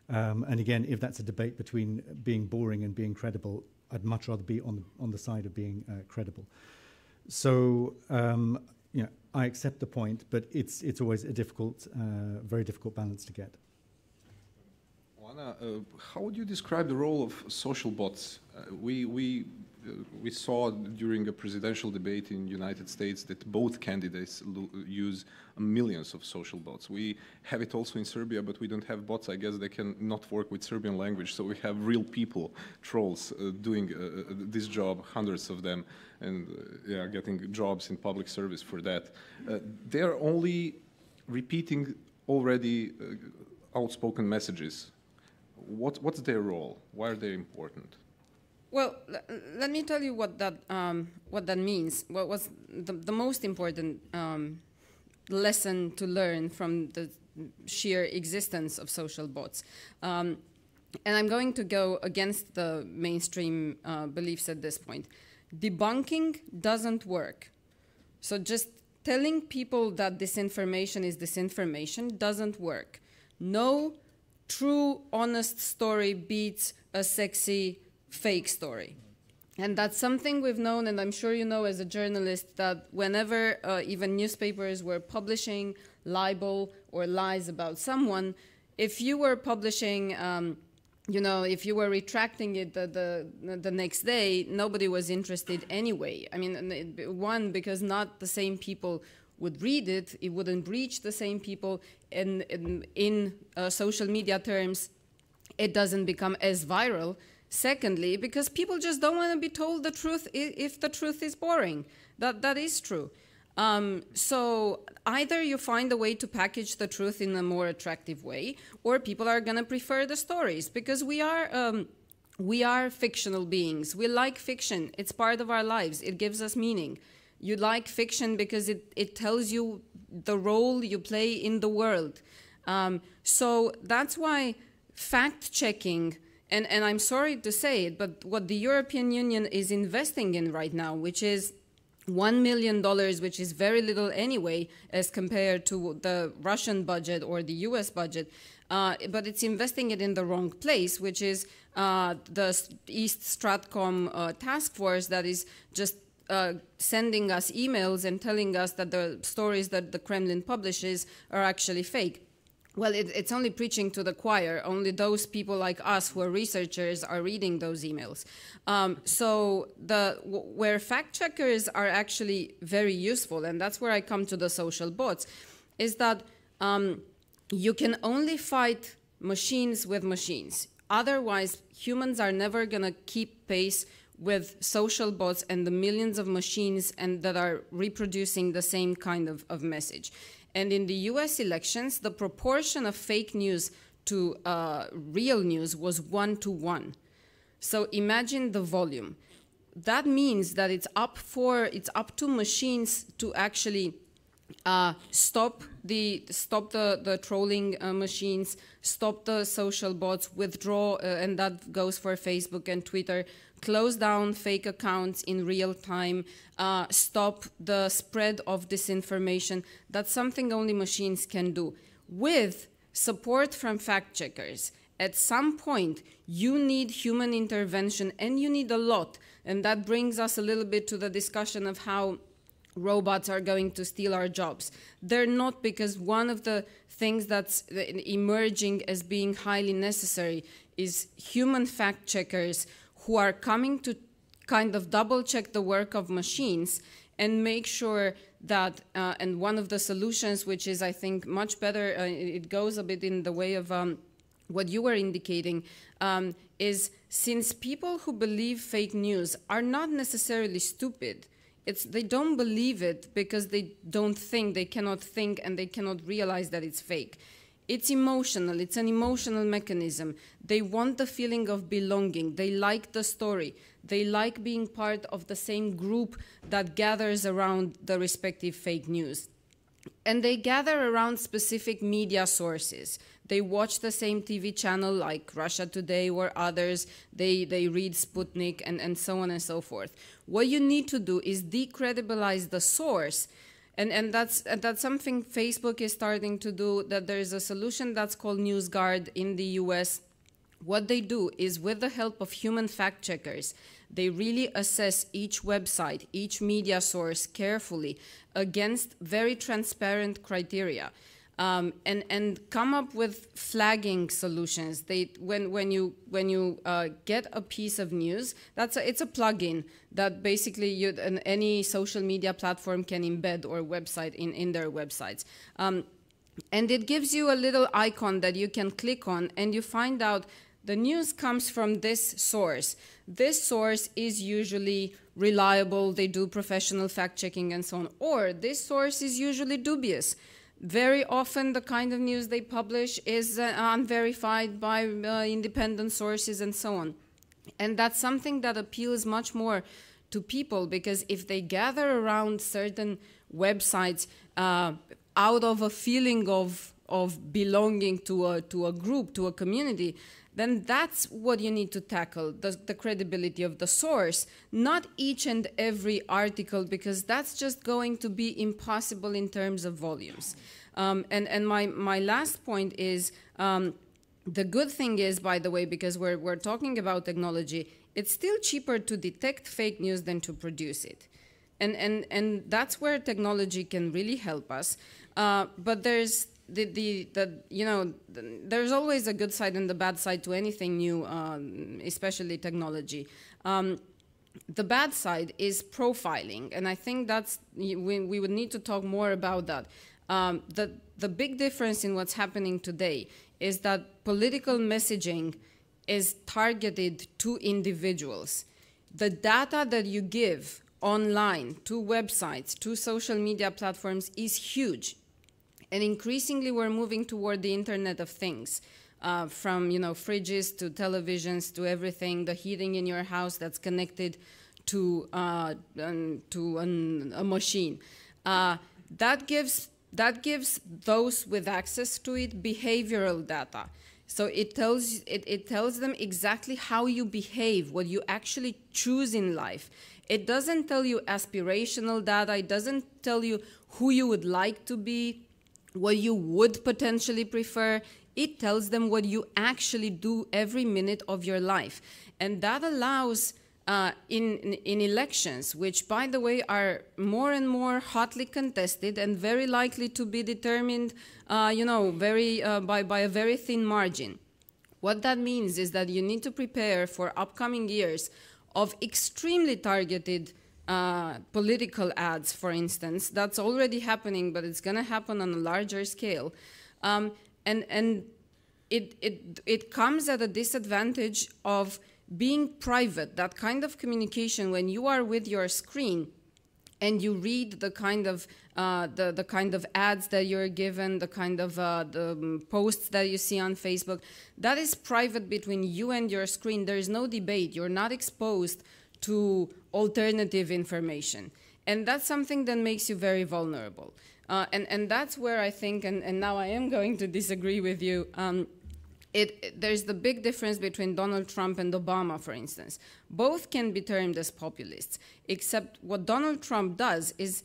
And again, if that's a debate between being boring and being credible, I'd much rather be on the side of being credible. So, you know, I accept the point, but it's always a difficult, very difficult balance to get. Oana, how would you describe the role of social bots? We saw during a presidential debate in the United States that both candidates use millions of social bots. We have it also in Serbia, but we don't have bots. I guess they can not work with Serbian language, so we have real people, trolls, doing this job, hundreds of them, and yeah, getting jobs in public service for that. They're only repeating already outspoken messages. What's their role? Why are they important? Well, let me tell you what that means. What was the most important lesson to learn from the sheer existence of social bots? And I'm going to go against the mainstream beliefs at this point. Debunking doesn't work. So just telling people that disinformation is disinformation doesn't work. No true, honest story beats a sexy fake story. And that's something we've known, and I'm sure you know as a journalist, that whenever even newspapers were publishing libel or lies about someone, if you were publishing, you know, if you were retracting it the next day, nobody was interested anyway. I mean, one, because not the same people would read it, it wouldn't reach the same people, and in social media terms, it doesn't become as viral. Secondly, because people just don't want to be told the truth if the truth is boring. That is true. So either you find a way to package the truth in a more attractive way, or people are going to prefer the stories, because we are fictional beings. We like fiction. It's part of our lives. It gives us meaning. You like fiction because it tells you the role you play in the world. So that's why fact-checking, and I'm sorry to say it, but what the European Union is investing in right now, which is $1 million, which is very little anyway, as compared to the Russian budget or the US budget, but it's investing it in the wrong place, which is the East Stratcom task force that is just sending us emails and telling us that the stories that the Kremlin publishes are actually fake. Well, it's only preaching to the choir. Only those people like us who are researchers are reading those emails. So where fact checkers are actually very useful, and that's where I come to the social bots, is that you can only fight machines with machines. Otherwise, humans are never going to keep pace with social bots and the millions of machines and that are reproducing the same kind of message. And in the US elections, the proportion of fake news to real news was 1-to-1. So imagine the volume. That means that it's up to machines to actually stop the trolling machines, stop the social bots, withdraw, and that goes for Facebook and Twitter, close down fake accounts in real time, stop the spread of disinformation. That's something only machines can do. With support from fact checkers, at some point, you need human intervention, and you need a lot. And that brings us a little bit to the discussion of how robots are going to steal our jobs. They're not, because one of the things that's emerging as being highly necessary is human fact checkers who are coming to kind of double check the work of machines and make sure that, and one of the solutions, which is, I think, much better, it goes a bit in the way of what you were indicating, is since people who believe fake news are not necessarily stupid, they don't believe it because they don't think, they cannot think, and they cannot realize that it's fake. it's emotional. It's an emotional mechanism. They want the feeling of belonging. They like the story. They like being part of the same group that gathers around the respective fake news. And they gather around specific media sources. They watch the same TV channel like Russia Today or others. They read Sputnik and so on and so forth. What you need to do is decredibilize the source. And that's something Facebook is starting to do, that there is a solution that's called NewsGuard in the US. What they do is, with the help of human fact checkers, they really assess each website, each media source carefully against very transparent criteria. And come up with flagging solutions. When you get a piece of news, it's a plugin that basically any social media platform can embed, or website in their websites. And it gives you a little icon that you can click on, and you find out the news comes from this source. This source is usually reliable. They do professional fact-checking and so on. Or this source is usually dubious. Very often the kind of news they publish is unverified by independent sources and so on. And that's something that appeals much more to people, because if they gather around certain websites out of a feeling of belonging to a group, to a community, then that's what you need to tackle, the credibility of the source, not each and every article, because that's just going to be impossible in terms of volumes. And my last point is, the good thing is, by the way, because we're talking about technology, it's still cheaper to detect fake news than to produce it. And that's where technology can really help us. But there's there's always a good side and the bad side to anything new, especially technology. The bad side is profiling, and I think we would need to talk more about that. The big difference in what's happening today is that political messaging is targeted to individuals. The data that you give online to websites, to social media platforms is huge. And increasingly, we're moving toward the Internet of Things, from fridges to televisions to everything, the heating in your house that's connected to a machine. That gives those with access to it behavioral data. So it tells them exactly how you behave, what you actually choose in life. It doesn't tell you aspirational data. It doesn't tell you who you would like to be, what you would potentially prefer. It tells them what you actually do every minute of your life. And that allows, in elections, which, by the way, are more and more hotly contested and very likely to be determined, by a very thin margin. What that means is that you need to prepare for upcoming years of extremely targeted political ads, for instance. That's already happening, but it's going to happen on a larger scale. And it comes at a disadvantage of being private. That kind of communication, when you are with your screen and you read the kind of the kind of ads that you're given, the kind of the posts that you see on Facebook, that is private between you and your screen. There is no debate. You're not exposed to alternative information. And that's something that makes you very vulnerable. And that's where I think, and now I am going to disagree with you, there's the big difference between Donald Trump and Obama, for instance. Both can be termed as populists, except what Donald Trump does is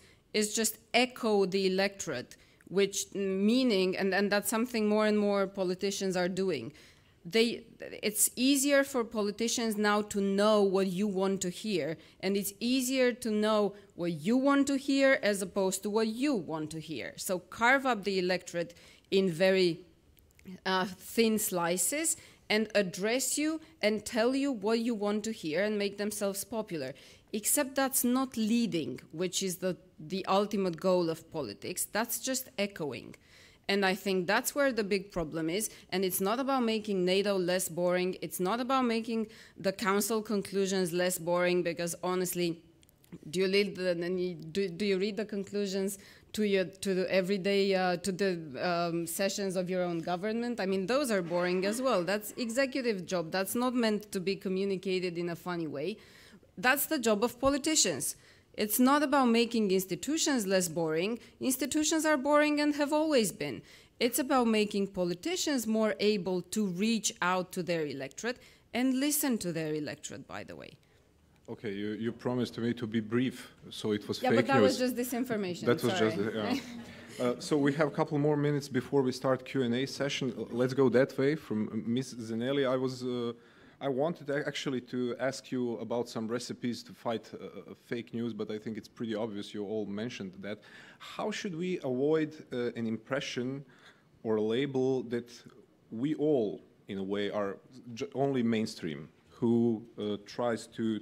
just echo the electorate, which meaning, and that's something more and more politicians are doing. It's easier for politicians now to know what you want to hear, and it's easier to know what you want to hear as opposed to what you want to hear. So carve up the electorate in very thin slices and address you and tell you what you want to hear and make themselves popular. Except that's not leading, which is the ultimate goal of politics. That's just echoing. And I think that's where the big problem is. And it's not about making NATO less boring. It's not about making the council conclusions less boring, because honestly, Do you read the conclusions to the everyday to the sessions of your own government? I mean, those are boring as well. That's executive job. That's not meant to be communicated in a funny way. That's the job of politicians. It's not about making institutions less boring. Institutions are boring and have always been. It's about making politicians more able to reach out to their electorate and listen to their electorate, by the way. Okay, you promised to me to be brief, so it was fake news. Yeah, but that was just disinformation. That was just, so we have a couple more minutes before we start Q&A session. Let's go that way from Ms. ZENELI. I wanted actually to ask you about some recipes to fight fake news, but I think it's pretty obvious, you all mentioned that. How should we avoid an impression or a label that we all, in a way, are only mainstream, who tries to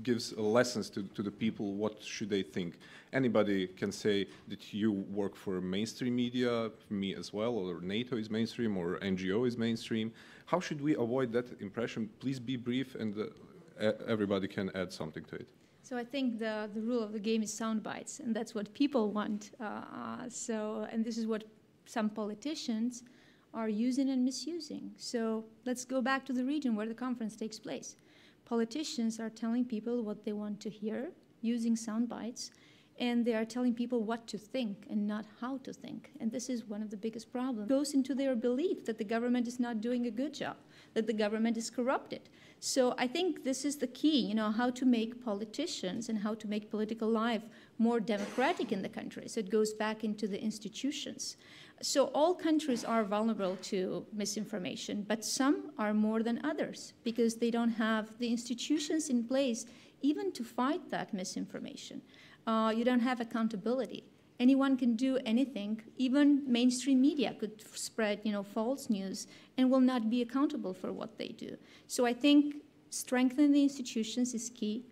gives lessons to the people what should they think? Anybody can say that you work for mainstream media, me as well, or NATO is mainstream, or NGO is mainstream. How should we avoid that impression? Please be brief, and everybody can add something to it. So I think the rule of the game is sound bites, and that's what people want. And this is what some politicians are using and misusing. So let's go back to the region where the conference takes place. Politicians are telling people what they want to hear using sound bites, and they are telling people what to think and not how to think. And this is one of the biggest problems. It goes into their belief that the government is not doing a good job, that the government is corrupted. So I think this is the key, how to make politicians and how to make political life more democratic in the country. So it goes back into the institutions. So all countries are vulnerable to misinformation, but some are more than others because they don't have the institutions in place even to fight that misinformation. You don't have accountability. Anyone can do anything. Even mainstream media could spread, false news and will not be accountable for what they do. So I think strengthening the institutions is key.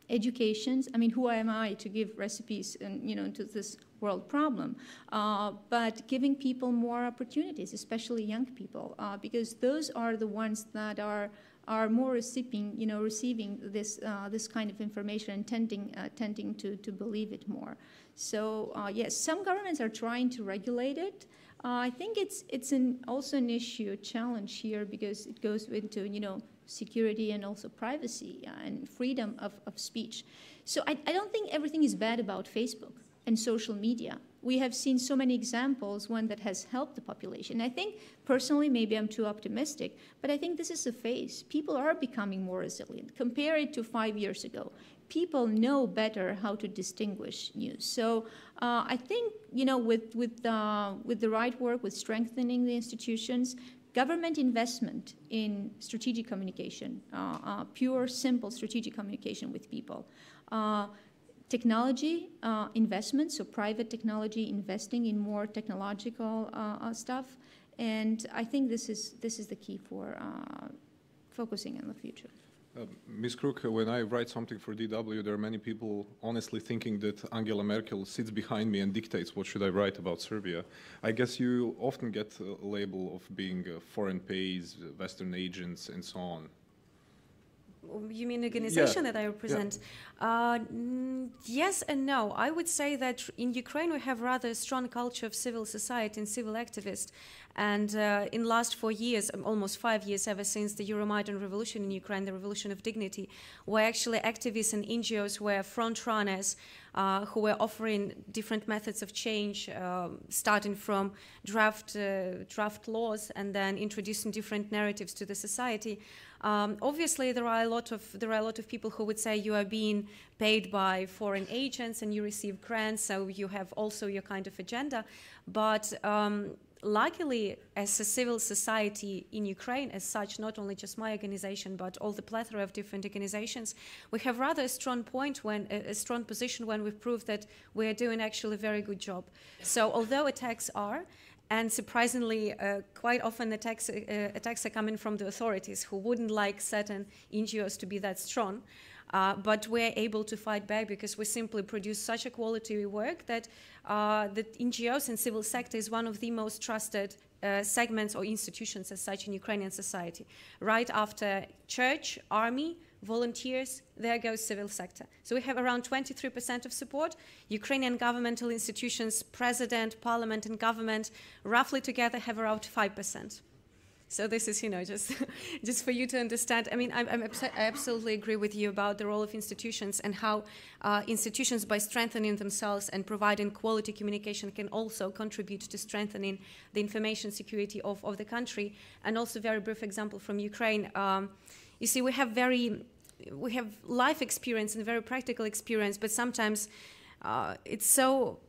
Educations, who am I to give recipes and, to this world problem? But giving people more opportunities, especially young people, because those are the ones that are more receiving this kind of information and tending to believe it more. So yes, some governments are trying to regulate it. I think it's also an issue, a challenge here, because it goes into security and also privacy and freedom of speech. So I don't think everything is bad about Facebook and social media. We have seen so many examples, one that has helped the population. I think, personally, maybe I'm too optimistic, but I think this is a phase. People are becoming more resilient. Compare it to 5 years ago. People know better how to distinguish news. So I think, with the right work, with strengthening the institutions, government investment in strategic communication, pure, simple strategic communication with people, technology investment, so private technology investing in more technological stuff, and I think this is the key for focusing on the future. Ms. KRUK, when I write something for DW, there are many people honestly thinking that Angela Merkel sits behind me and dictates what should I write about Serbia. I guess you often get a label of being foreign pays, Western agents, and so on. You mean the organization that I represent? Yeah. Yes and no. I would say that in Ukraine we have rather a strong culture of civil society and civil activists. And in the last 4 years, almost 5 years, ever since the Euromaidan revolution in Ukraine, the revolution of dignity, where actually activists and NGOs were front runners who were offering different methods of change, starting from draft laws and then introducing different narratives to the society. Obviously, there are a lot of people who would say you are being paid by foreign agents and you receive grants, so you have also your kind of agenda. But luckily, as a civil society in Ukraine, as such, not only just my organization, but all the plethora of different organizations, we have rather a strong strong position when we've proved that we are doing actually a very good job. So although attacks are, and surprisingly, quite often attacks are coming from the authorities who wouldn't like certain NGOs to be that strong. But we're able to fight back because we simply produce such a quality work that the NGOs and civil sector is one of the most trusted segments or institutions as such in Ukrainian society. Right after church, army, volunteers, there goes civil sector. So we have around 23% of support. Ukrainian governmental institutions, president, parliament, and government, roughly together have around 5%. So this is, just for you to understand. I mean, I absolutely agree with you about the role of institutions and how institutions, by strengthening themselves and providing quality communication, can also contribute to strengthening the information security of the country. And also, very brief example from Ukraine. You see, we have life experience and very practical experience, but sometimes it's so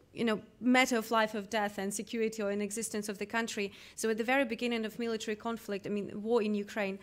matter of life or death and security or in existence of the country. So at the very beginning of military conflict, war in Ukraine,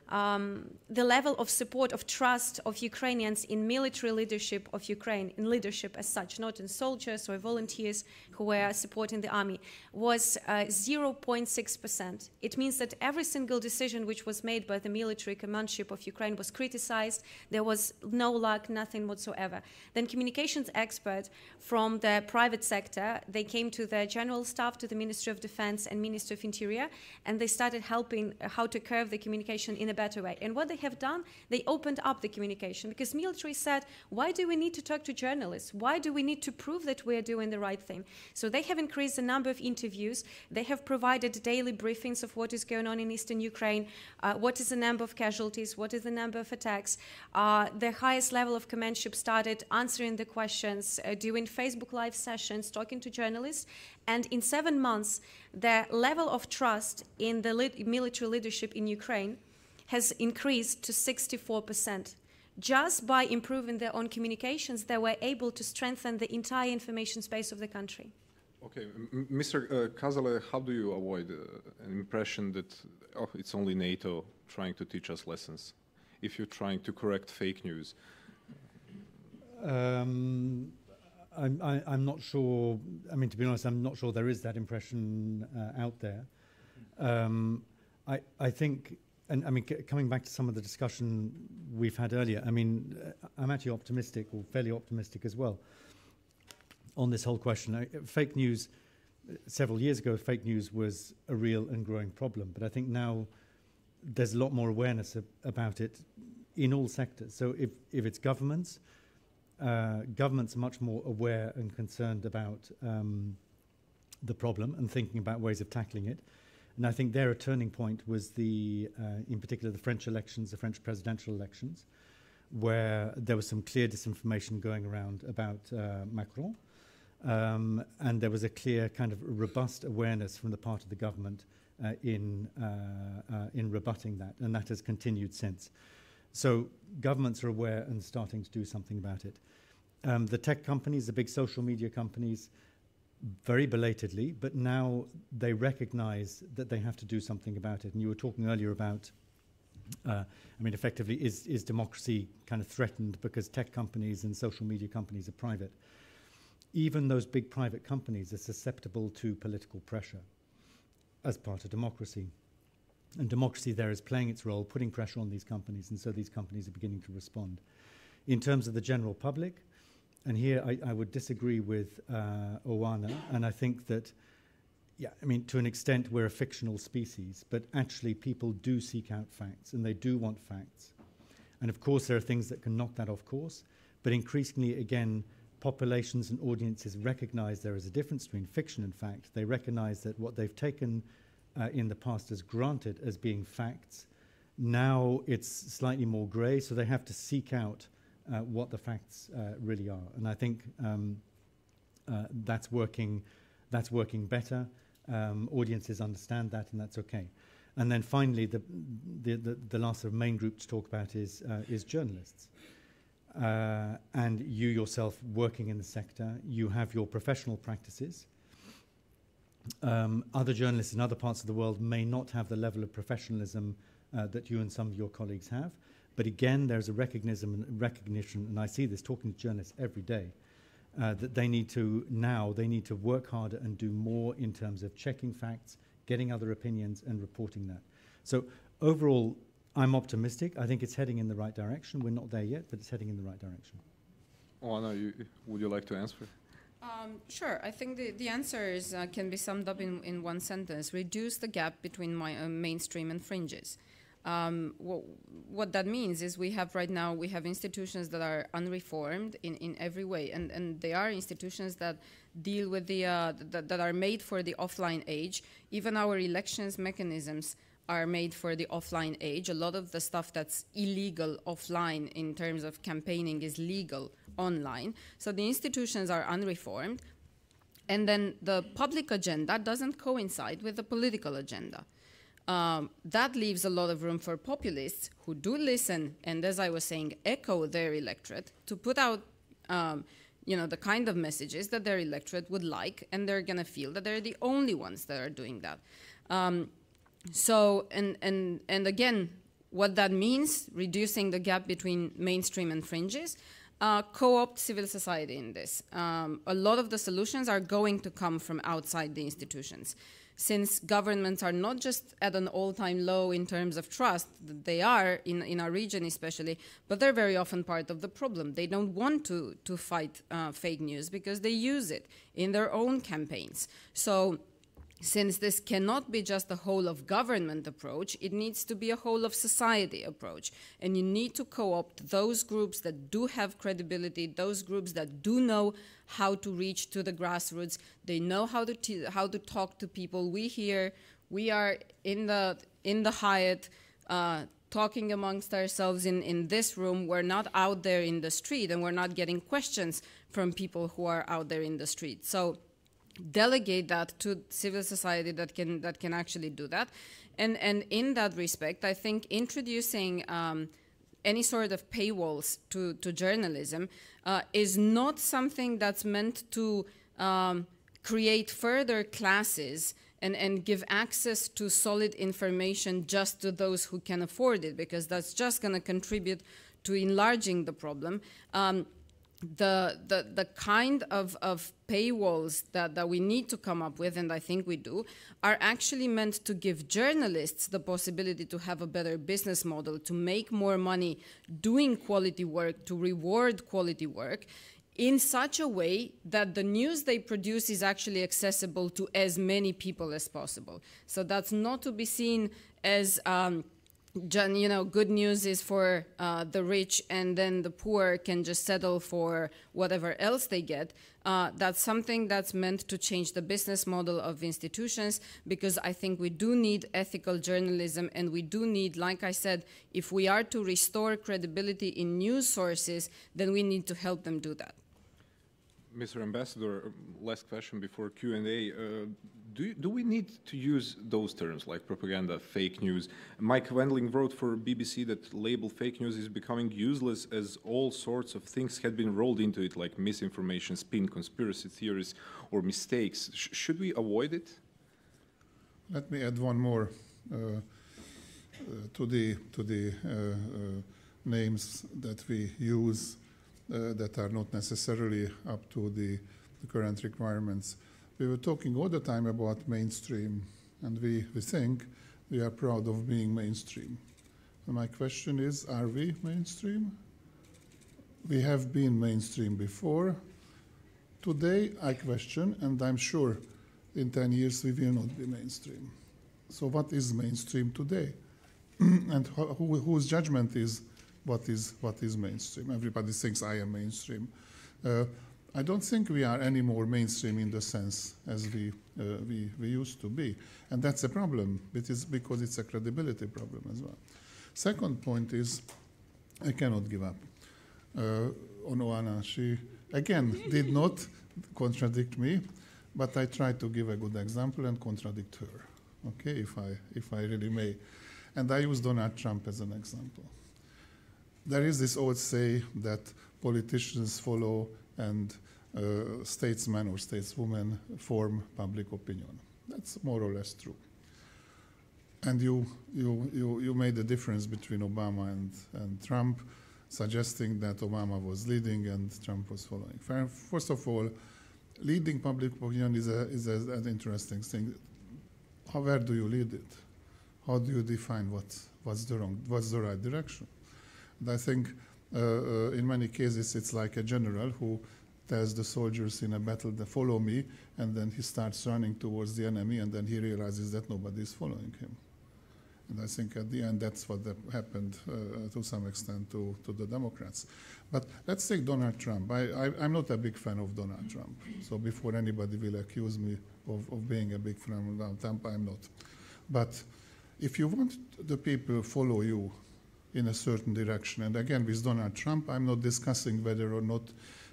the level of support, of trust of Ukrainians in military leadership of Ukraine, in leadership as such, not in soldiers or volunteers who were supporting the army, was 0.6%. It means that every single decision which was made by the military commandship of Ukraine was criticized. There was no luck, nothing whatsoever. Then communications experts from the private sector, they came to the General Staff, to the Ministry of Defense and Ministry of Interior, and they started helping how to curve the communication in a better way. And what they have done, they opened up the communication, because military said, why do we need to talk to journalists? Why do we need to prove that we are doing the right thing? So they have increased the number of interviews. They have provided daily briefings of what is going on in eastern Ukraine, what is the number of casualties, what is the number of attacks. The highest level of commandship started answering the questions, doing Facebook Live sessions, talking to journalists. And in 7 months, the level of trust in the military leadership in Ukraine has increased to 64%. Just by improving their own communications, they were able to strengthen the entire information space of the country. Okay, Mr. CAZALET, how do you avoid an impression that it's only NATO trying to teach us lessons? If you're trying to correct fake news? I'm not sure. I mean, to be honest, I'm not sure there is that impression out there. I think. And I mean, coming back to some of the discussion we've had earlier, I mean, I'm actually optimistic, or fairly optimistic as well, on this whole question. Fake news, several years ago, fake news was a real and growing problem. But I think now there's a lot more awareness about it in all sectors. So if it's governments, governments are much more aware and concerned about the problem and thinking about ways of tackling it. And I think there a turning point was in particular, the French elections, the French presidential elections, where there was some clear disinformation going around about Macron. And there was a clear kind of robust awareness from the part of the government in rebutting that. And that has continued since. So governments are aware and starting to do something about it. The tech companies, the big social media companies, very belatedly, but now they recognize that they have to do something about it. And you were talking earlier about, I mean, effectively, is democracy kind of threatened because tech companies and social media companies are private? Even those big private companies are susceptible to political pressure as part of democracy. And democracy there is playing its role, putting pressure on these companies, and so these companies are beginning to respond. In terms of the general public, and here I would disagree with Oana, and I think that, yeah, I mean, to an extent we're a fictional species, but actually people do seek out facts, and they do want facts. And of course there are things that can knock that off course, but increasingly, again, populations and audiences recognize there is a difference between fiction and fact. They recognize that what they've taken in the past as granted as being facts, now it's slightly more grey, so they have to seek out what the facts really are. And I think that's working better. Audiences understand that, and that's okay. And then finally, the last sort of main group to talk about is journalists. And you yourself working in the sector, you have your professional practices. Other journalists in other parts of the world may not have the level of professionalism that you and some of your colleagues have. But again, there's a recognition, and I see this talking to journalists every day, that they need to work harder and do more in terms of checking facts, getting other opinions, and reporting that. So overall, I'm optimistic. I think it's heading in the right direction. We're not there yet, but it's heading in the right direction. Oana, would you like to answer? Sure. I think the answers can be summed up in one sentence: reduce the gap between mainstream and fringes. what that means is we have institutions that are unreformed in every way, and they are institutions that deal with that are made for the offline age. Even our elections mechanisms are made for the offline age. A lot of the stuff that's illegal offline in terms of campaigning is legal online. So the institutions are unreformed, and then the public agenda doesn't coincide with the political agenda. That leaves a lot of room for populists who do listen and, as I was saying, echo their electorate to put out the kind of messages that their electorate would like, and they're going to feel that they're the only ones that are doing that. And again, what that means, reducing the gap between mainstream and fringes, co-opt civil society in this. A lot of the solutions are going to come from outside the institutions. Since governments are not just at an all-time low in terms of trust, they are, in our region especially, but they're very often part of the problem. They don't want to fight fake news because they use it in their own campaigns. So since this cannot be just a whole of government approach, it needs to be a whole of society approach. And you need to co-opt those groups that do have credibility, those groups that do know how to reach to the grassroots. They know how to talk to people. We are in the Hyatt talking amongst ourselves in this room. We're not out there in the street, and we're not getting questions from people who are out there in the street. So delegate that to civil society that can actually do that. And in that respect, I think introducing any sort of paywalls to journalism is not something that's meant to create further classes and give access to solid information just to those who can afford it, because that's just going to contribute to enlarging the problem. The kind of paywalls that we need to come up with, and I think we do, are actually meant to give journalists the possibility to have a better business model, to make more money doing quality work, to reward quality work in such a way that the news they produce is actually accessible to as many people as possible. So that's not to be seen as good news is for the rich, and then the poor can just settle for whatever else they get. That's something that's meant to change the business model of institutions, because I think we do need ethical journalism, and we do need, like I said, if we are to restore credibility in news sources, then we need to help them do that. Mr. Ambassador, last question before Q&A. Do we need to use those terms like propaganda, fake news? Mike Wendling wrote for BBC that label fake news is becoming useless as all sorts of things had been rolled into it, like misinformation, spin, conspiracy theories, or mistakes. Should we avoid it? Let me add one more to the names that we use that are not necessarily up to the current requirements. We were talking all the time about mainstream, and we think we are proud of being mainstream. And my question is, are we mainstream? We have been mainstream before. Today, I question, and I'm sure in 10 years we will not be mainstream. So what is mainstream today? And whose judgment is what is mainstream? Everybody thinks I am mainstream. I don't think we are any more mainstream in the sense as we used to be. And that's a problem. It is because it's a credibility problem as well. Second point is, I cannot give up on Oana. She, again, did not contradict me, but I tried to give a good example and contradict her, okay, if I really may. And I use Donald Trump as an example. There is this old say that politicians follow and statesmen or stateswomen form public opinion. That's more or less true. And you made a difference between Obama and Trump, suggesting that Obama was leading and Trump was following. First of all, leading public opinion is an interesting thing. Where do you lead it? How do you define what's the right direction? And I think in many cases it's like a general who tells the soldiers in a battle to follow me, and then he starts running towards the enemy, and then he realizes that nobody is following him. And I think at the end that's what happened to some extent to the Democrats. But let's take Donald Trump. I'm not a big fan of Donald Trump. So before anybody will accuse me of being a big fan of Donald Trump, I'm not. But if you want the people to follow you in a certain direction, and again with Donald Trump, I'm not discussing whether or not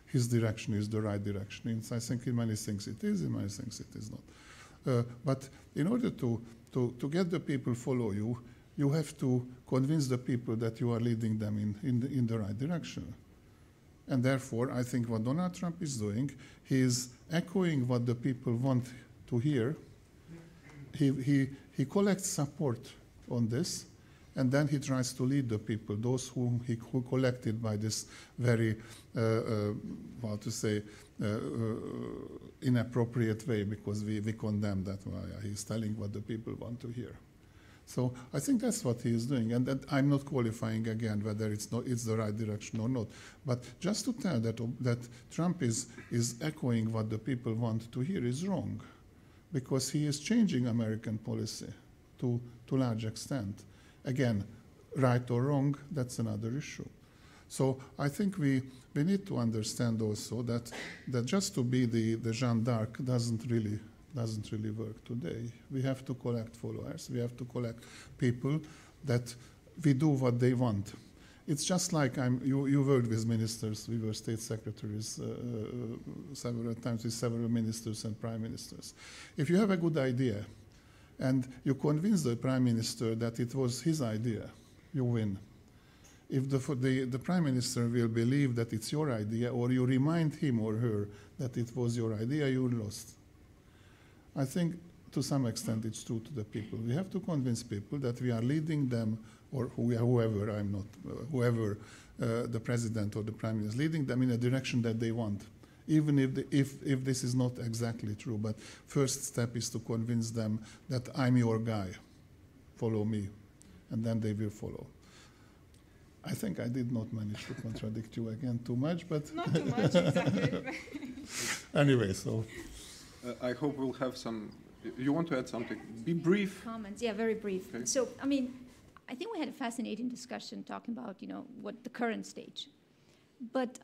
his direction is the right direction. I think in many things it is, in many things it is not. But in order to get the people follow you, you have to convince the people that you are leading them in the right direction. And therefore, I think what Donald Trump is doing, he is echoing what the people want to hear. He collects support on this, and then he tries to lead the people, those who collected by this very, how to say, inappropriate way, because we condemn that. He's telling what the people want to hear. So I think that's what he is doing, and that I'm not qualifying again whether it's the right direction or not. But just to tell that Trump is echoing what the people want to hear is wrong, because he is changing American policy to large extent. Again, right or wrong, that's another issue. So I think we need to understand also that just to be the Jeanne d'Arc doesn't really work today. We have to collect followers. We have to collect people that we do what they want. It's just like you worked with ministers. We were state secretaries several times with several ministers and prime ministers. If you have a good idea and you convince the prime minister that it was his idea, you win. If the prime minister will believe that it's your idea, or you remind him or her that it was your idea, you lost. I think to some extent it's true to the people. We have to convince people that we are leading them, or whoever, whoever the president or the prime minister, leading them in a direction that they want, even if this is not exactly true. But first step is to convince them that I'm your guy, follow me, and then they will follow. I think I did not manage to contradict you again too much, but not too much, exactly. Anyway, so. I hope we'll have some. You want to add something? Be brief. Comments, yeah, very brief. Okay. So, I mean, I think we had a fascinating discussion talking about, what the current stage. But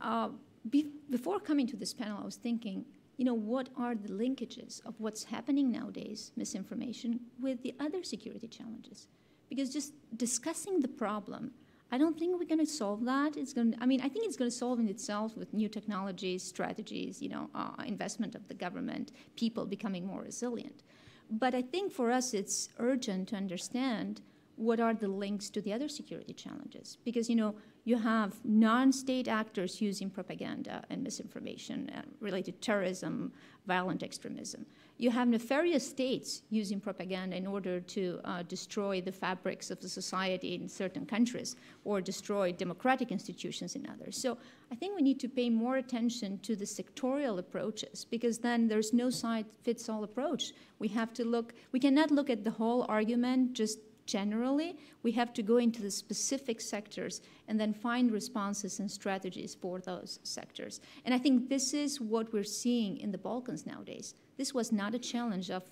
before coming to this panel, I was thinking, what are the linkages of what's happening nowadays, misinformation, with the other security challenges? Because just discussing the problem, I don't think we're going to solve that. I think it's going to solve in itself with new technologies, strategies, investment of the government, people becoming more resilient. But I think for us, it's urgent to understand what are the links to the other security challenges. Because, you have non-state actors using propaganda and misinformation related to terrorism, violent extremism. You have nefarious states using propaganda in order to destroy the fabrics of the society in certain countries or destroy democratic institutions in others. So I think we need to pay more attention to the sectorial approaches, because then there's no side-fits-all approach. We cannot look at the whole argument just generally. We have to go into the specific sectors and then find responses and strategies for those sectors. And I think this is what we're seeing in the Balkans nowadays. This was not a challenge of,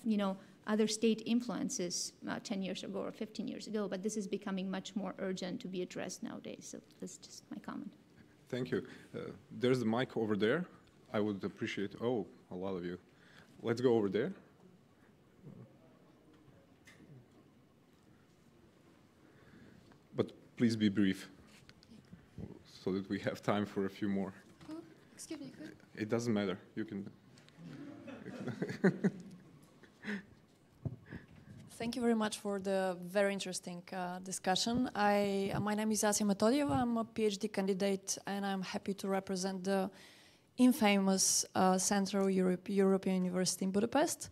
other state influences 10 years ago or 15 years ago, but this is becoming much more urgent to be addressed nowadays. So that's just my comment. Thank you. There's the mic over there. I would appreciate, a lot of you. Let's go over there. But please be brief, so that we have time for a few more. Oh, excuse me. It doesn't matter. You can. Thank you very much for the very interesting discussion. My name is Asia Metodieva. I'm a PhD candidate, and I'm happy to represent the infamous Central European University in Budapest,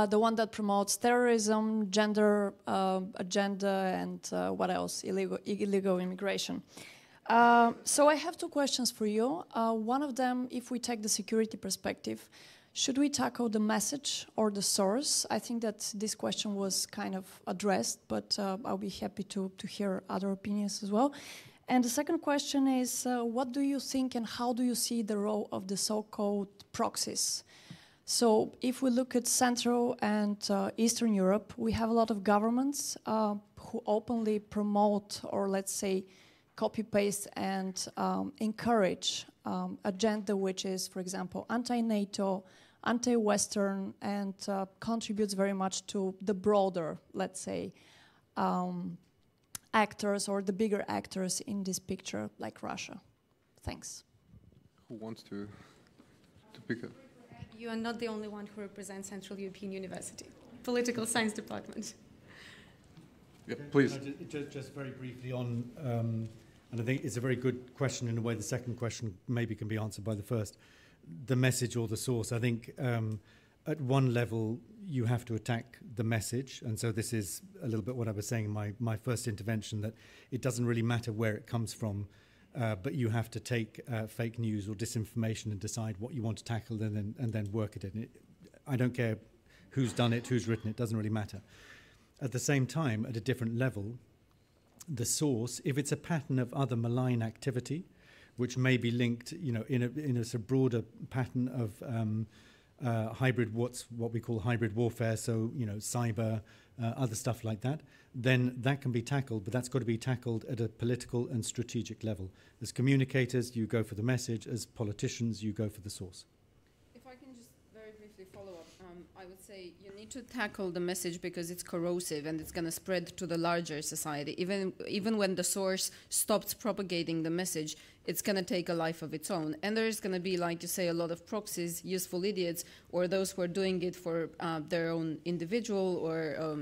the one that promotes terrorism, gender agenda, and what else? Illegal immigration. So I have two questions for you. One of them, if we take the security perspective, should we tackle the message or the source? I think that this question was kind of addressed, but I'll be happy to hear other opinions as well. And the second question is, what do you think and how do you see the role of the so-called proxies? So if we look at Central and Eastern Europe, we have a lot of governments who openly promote or, let's say, copy-paste and encourage agenda which is, for example, anti-NATO, anti-Western, and contributes very much to the broader, let's say, actors or the bigger actors in this picture, like Russia. Thanks. Who wants to pick up? You are not the only one who represents Central European University, Political Science Department. Yeah, please. Just very briefly on, and I think it's a very good question in a way. The second question maybe can be answered by the first. The message or the source. I think at one level you have to attack the message, and so this is a little bit what I was saying in my first intervention, that it doesn't really matter where it comes from, but you have to take fake news or disinformation and decide what you want to tackle and then work it in. I don't care who's done it, who's written it, doesn't really matter. At the same time, at a different level, the source, if it's a pattern of other malign activity, which may be linked, in a sort of broader pattern of hybrid, what we call hybrid warfare, so, cyber, other stuff like that, then that can be tackled, but that's got to be tackled at a political and strategic level. As communicators, you go for the message. As politicians, you go for the source. If I can just very briefly follow up, I would say you need to tackle the message because it's corrosive and it's going to spread to the larger society. Even when the source stops propagating the message, it's going to take a life of its own. And there's going to be, like you say, a lot of proxies, useful idiots, or those who are doing it for their own individual or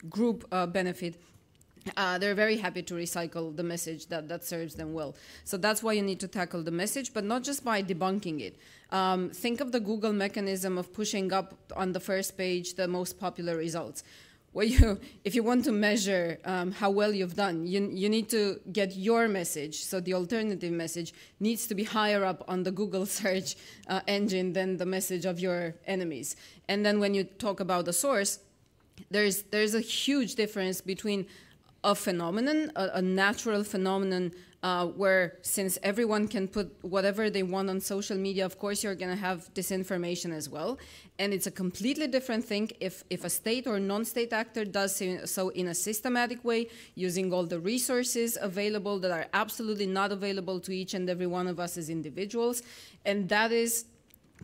group benefit. They're very happy to recycle the message that serves them well. So that's why you need to tackle the message, but not just by debunking it. Think of the Google mechanism of pushing up on the first page the most popular results. If you want to measure how well you've done, you need to get your message. So the alternative message needs to be higher up on the Google search engine than the message of your enemies. And then when you talk about the source, there's a huge difference between a phenomenon, a natural phenomenon, where since everyone can put whatever they want on social media, of course you're going to have disinformation as well. And it's a completely different thing if a state or non-state actor does so in a systematic way, using all the resources available that are absolutely not available to each and every one of us as individuals. And that is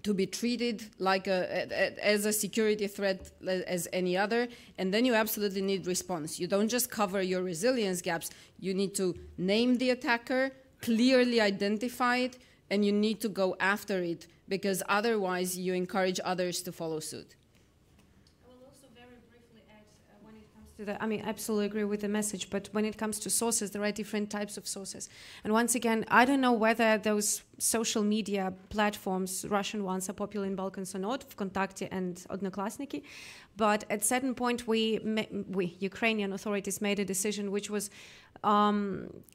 to be treated like as a security threat as any other, and then you absolutely need response. You don't just cover your resilience gaps, you need to name the attacker, clearly identify it, and you need to go after it, because otherwise you encourage others to follow suit. I will also very briefly add, when it comes to I absolutely agree with the message, but when it comes to sources, there are different types of sources. And once again, I don't know whether those social media platforms, Russian ones, are popular in Balkans or not, Vkontakte and Odnoklassniki, but at certain point we Ukrainian authorities made a decision which was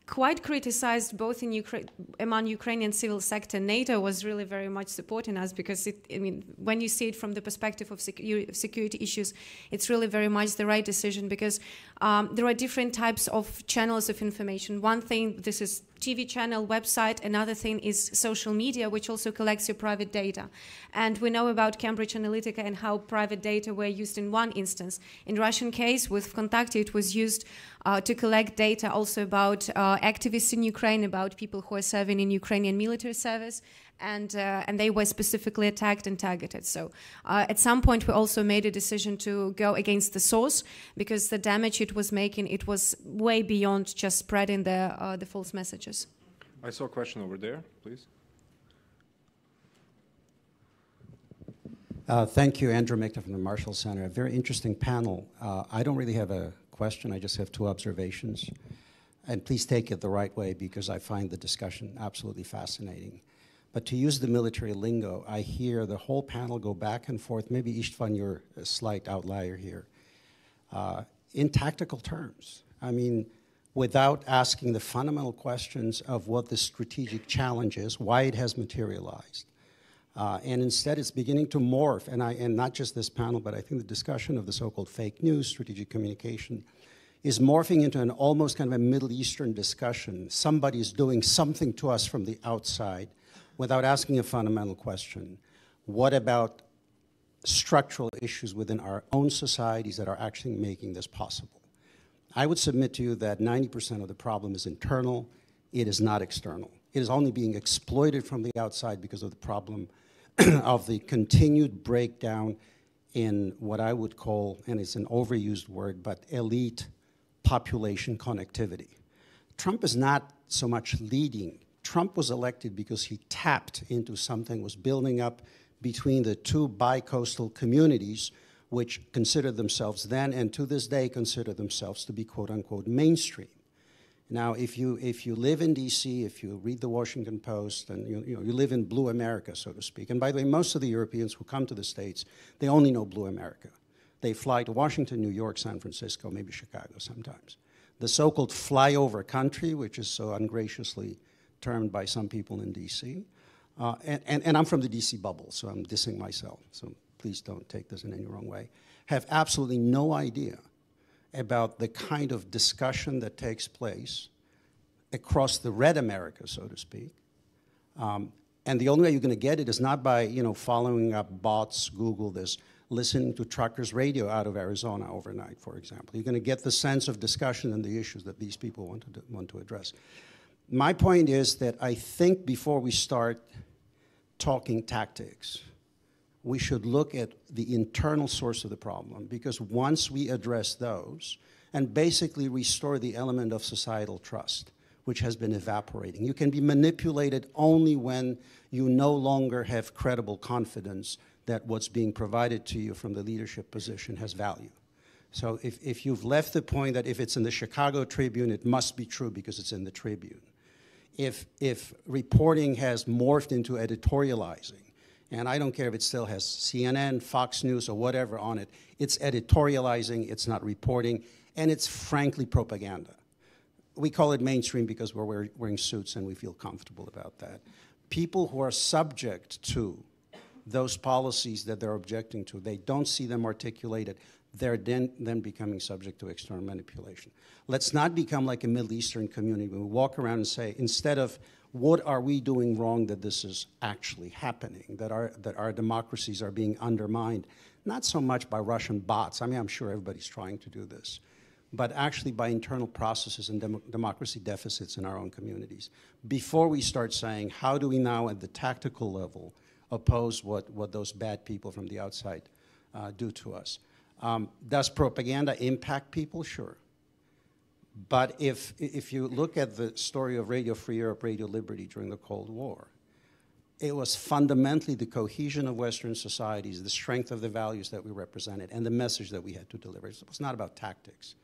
quite criticized both in among Ukrainian civil sector. NATO was really very much supporting us because when you see it from the perspective of security issues, it's really very much the right decision, because there are different types of channels of information. One thing, this is TV channel, website. Another thing is social media, which also collects your private data. And we know about Cambridge Analytica and how private data were used in one instance. In Russian case, with Vkontakte, it was used to collect data also about activists in Ukraine, about people who are serving in Ukrainian military service. And they were specifically attacked and targeted. So at some point we also made a decision to go against the source, because the damage it was making, it was way beyond just spreading the false messages. I saw a question over there, please. Thank you, Andrew Michta from the Marshall Center. A very interesting panel. I don't really have a question, I just have two observations. And please take it the right way, because I find the discussion absolutely fascinating. But to use the military lingo, I hear the whole panel go back and forth. Maybe Istvan, you're a slight outlier here. In tactical terms, I mean, without asking the fundamental questions of what the strategic challenge is, why it has materialized. And instead, it's beginning to morph, and not just this panel, but I think the discussion of the so-called fake news, strategic communication, is morphing into an almost kind of a Middle Eastern discussion. Somebody's doing something to us from the outside, without asking a fundamental question. What about structural issues within our own societies that are actually making this possible? I would submit to you that 90% of the problem is internal. It is not external. It is only being exploited from the outside because of the problem of the continued breakdown in what I would call, and it's an overused word, but elite population connectivity. Trump is not so much leading. Trump was elected because he tapped into something was building up between the two bi-coastal communities, which considered themselves then and to this day consider themselves to be quote-unquote mainstream. Now, if you live in D.C., if you read the Washington Post, and you live in blue America, so to speak, and by the way, most of the Europeans who come to the States, they only know blue America. They fly to Washington, New York, San Francisco, maybe Chicago sometimes. The so-called flyover country, which is so ungraciously termed by some people in D.C., and I'm from the D.C. bubble, so I'm dissing myself, so please don't take this in any wrong way, have absolutely no idea about the kind of discussion that takes place across the red America, so to speak. And the only way you're going to get it is not by, following up bots, Google this, listening to truckers' radio out of Arizona overnight, for example. You're going to get the sense of discussion and the issues that these people want to address. My point is that I think before we start talking tactics, we should look at the internal source of the problem, because once we address those and basically restore the element of societal trust, which has been evaporating. You can be manipulated only when you no longer have credible confidence that what's being provided to you from the leadership position has value. So if you've left the point that if it's in the Chicago Tribune, it must be true because it's in the Tribune. If reporting has morphed into editorializing, and I don't care if it still has CNN, Fox News, or whatever on it, it's editorializing, it's not reporting, and it's frankly propaganda. We call it mainstream because we're wearing suits and we feel comfortable about that. People who are subject to those policies that they're objecting to, they don't see them articulated, they're then becoming subject to external manipulation. Let's not become like a Middle Eastern community where we walk around and say, instead of what are we doing wrong that this is actually happening, that our democracies are being undermined, not so much by Russian bots, I mean, I'm sure everybody's trying to do this, but actually by internal processes and democracy deficits in our own communities. Before we start saying, how do we now at the tactical level oppose what those bad people from the outside do to us? Does propaganda impact people? Sure. But if you look at the story of Radio Free Europe, Radio Liberty during the Cold War, it was fundamentally the cohesion of Western societies, the strength of the values that we represented, and the message that we had to deliver. It was not about tactics.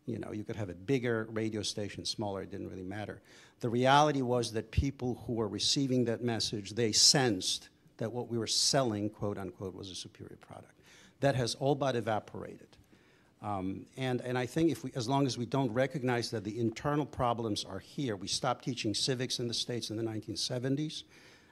You could have a bigger radio station, smaller, it didn't really matter. The reality was that people who were receiving that message, they sensed that what we were selling, quote unquote, was a superior product. That has all but evaporated. And I think as long as we don't recognize that the internal problems are here, we stopped teaching civics in the States in the 1970s.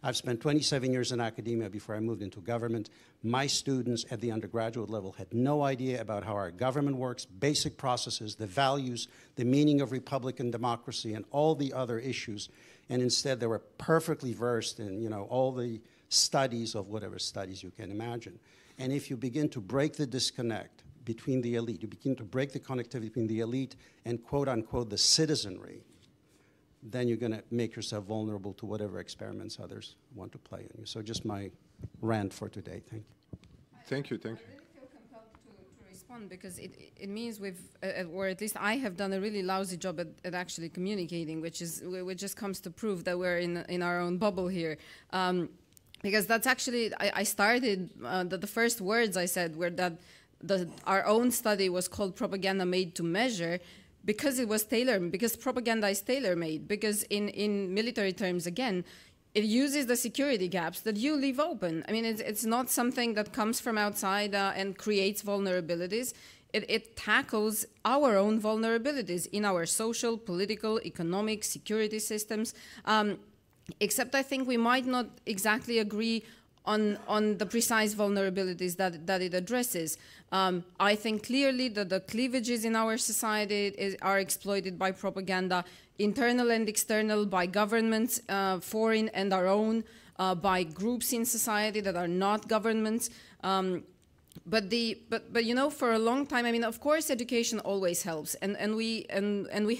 I've spent 27 years in academia before I moved into government. My students at the undergraduate level had no idea about how our government works, basic processes, the values, the meaning of Republican democracy, and all the other issues. And instead, they were perfectly versed in all the studies of whatever studies you can imagine. And if you begin to break the disconnect between the elite, you begin to break the connectivity between the elite and quote unquote the citizenry, then you're going to make yourself vulnerable to whatever experiments others want to play on you. So just my rant for today. Thank you. Thank you, thank you. I really feel compelled to respond because it means we've, or at least I have done a really lousy job at actually communicating, which just comes to prove that we're in our own bubble here. Because that's actually, I started, the first words I said were that our own study was called Propaganda Made to Measure, because it was because propaganda is tailor-made, because in military terms, again, it uses the security gaps that you leave open. I mean, it's not something that comes from outside and creates vulnerabilities. It tackles our own vulnerabilities in our social, political, economic, security systems. Except I think we might not exactly agree on the precise vulnerabilities that it addresses. I think clearly that the cleavages in our society are exploited by propaganda, internal and external, by governments, foreign and our own, by groups in society that are not governments. But you know, for a long time, I mean, of course, education always helps, and we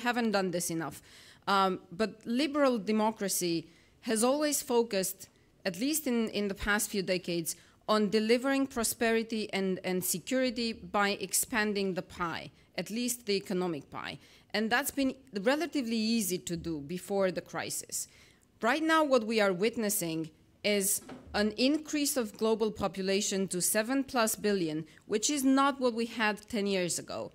haven't done this enough. But liberal democracy has always focused, at least in the past few decades, on delivering prosperity and security by expanding the pie, at least the economic pie. And that's been relatively easy to do before the crisis. Right now, what we are witnessing is an increase of global population to 7+ billion, which is not what we had 10 years ago.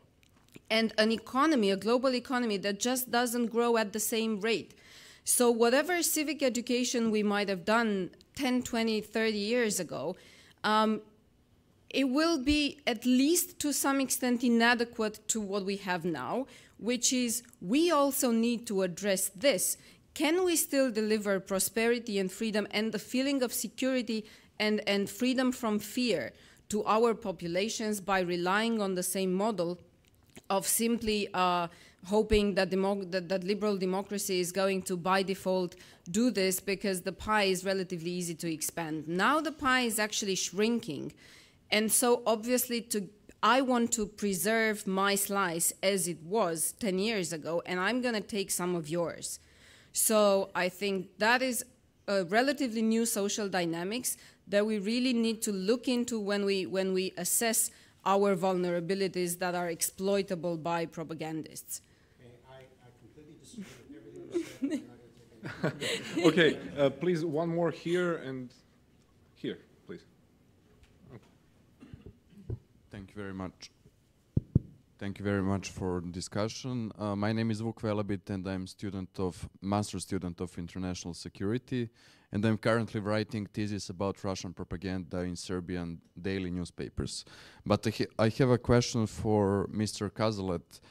And an economy, a global economy that just doesn't grow at the same rate. So whatever civic education we might have done 10, 20, 30 years ago, it will be at least to some extent inadequate to what we have now, which is we also need to address this. Can we still deliver prosperity and freedom and the feeling of security and freedom from fear to our populations by relying on the same model of simply hoping that, that liberal democracy is going to, by default, do this because the pie is relatively easy to expand. Now the pie is actually shrinking. And so obviously I want to preserve my slice as it was 10 years ago, and I'm going to take some of yours. So I think that is a relatively new social dynamics that we really need to look into when we assess our vulnerabilities that are exploitable by propagandists. I completely disagree with everything you said. Okay, please, one more here and here, please. Thank you very much. Thank you very much for the discussion. My name is Welle, and I'm master student of international security, and I'm currently writing thesis about Russian propaganda in Serbian daily newspapers. But I have a question for Mr. CAZALET.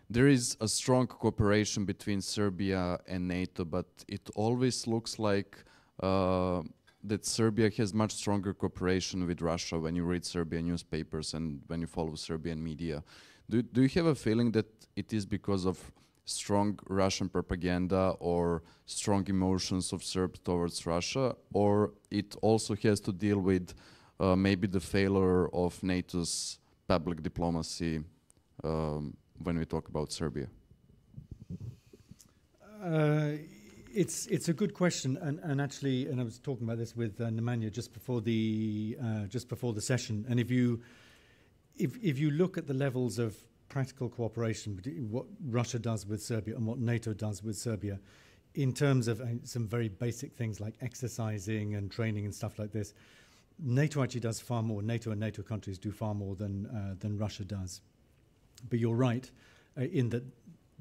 There is a strong cooperation between Serbia and NATO, but it always looks like that Serbia has much stronger cooperation with Russia when you read Serbian newspapers and when you follow Serbian media. Do you have a feeling that it is because of strong Russian propaganda or strong emotions of Serbs towards Russia, or it also has to deal with maybe the failure of NATO's public diplomacy when we talk about Serbia? It's a good question, and actually, and I was talking about this with Nemanja just before the session. And if you look at the levels of practical cooperation between what Russia does with Serbia and what NATO does with Serbia, in terms of some very basic things like exercising and training and stuff like this, NATO actually does far more. NATO and NATO countries do far more than Russia does. But you're right in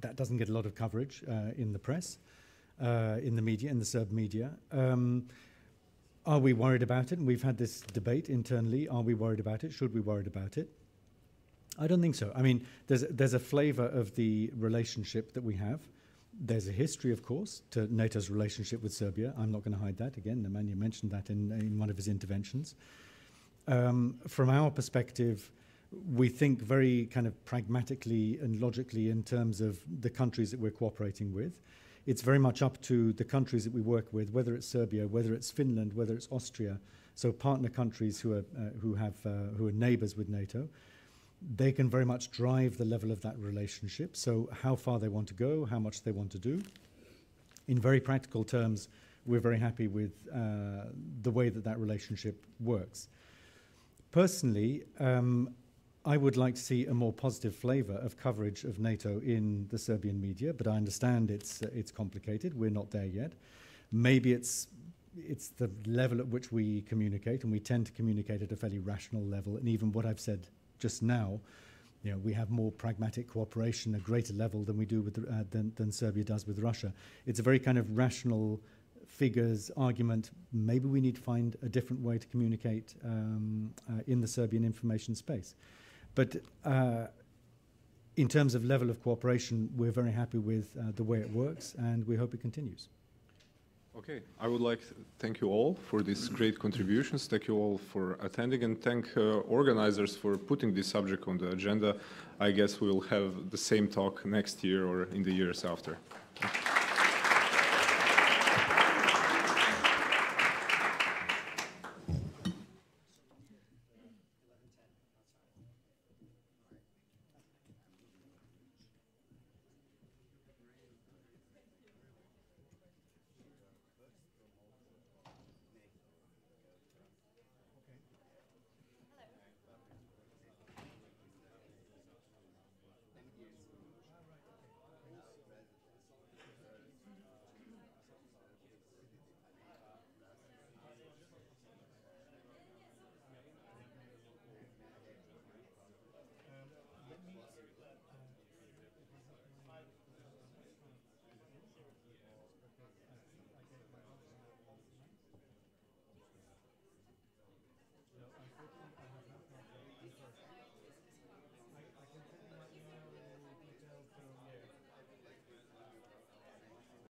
that doesn't get a lot of coverage in the press. In the media, in the Serb media. Are we worried about it? And we've had this debate internally. Are we worried about it? Should we worry about it? I don't think so. I mean, there's a flavor of the relationship that we have. There's a history, of course, to NATO's relationship with Serbia. I'm not going to hide that. Again, Nemanja mentioned that in one of his interventions. From our perspective, we think very kind of pragmatically and logically in terms of the countries that we're cooperating with. It's very much up to the countries that we work with, whether it's Serbia, whether it's Finland, whether it's Austria, so partner countries who are neighbours with NATO. They can very much drive the level of that relationship, so how far they want to go, how much they want to do. In very practical terms, we're very happy with the way that relationship works. Personally, I would like to see a more positive flavour of coverage of NATO in the Serbian media, but I understand it's complicated. We're not there yet. Maybe it's the level at which we communicate, and we tend to communicate at a fairly rational level. And even what I've said just now, you know, we have more pragmatic cooperation, a greater level than we do with than Serbia does with Russia. It's a very kind of rational figures argument. Maybe we need to find a different way to communicate in the Serbian information space. But in terms of level of cooperation, we're very happy with the way it works, and we hope it continues. Okay, I would like to thank you all for these great contributions. Thank you all for attending, and thank organizers for putting this subject on the agenda. I guess we'll have the same talk next year or in the years after.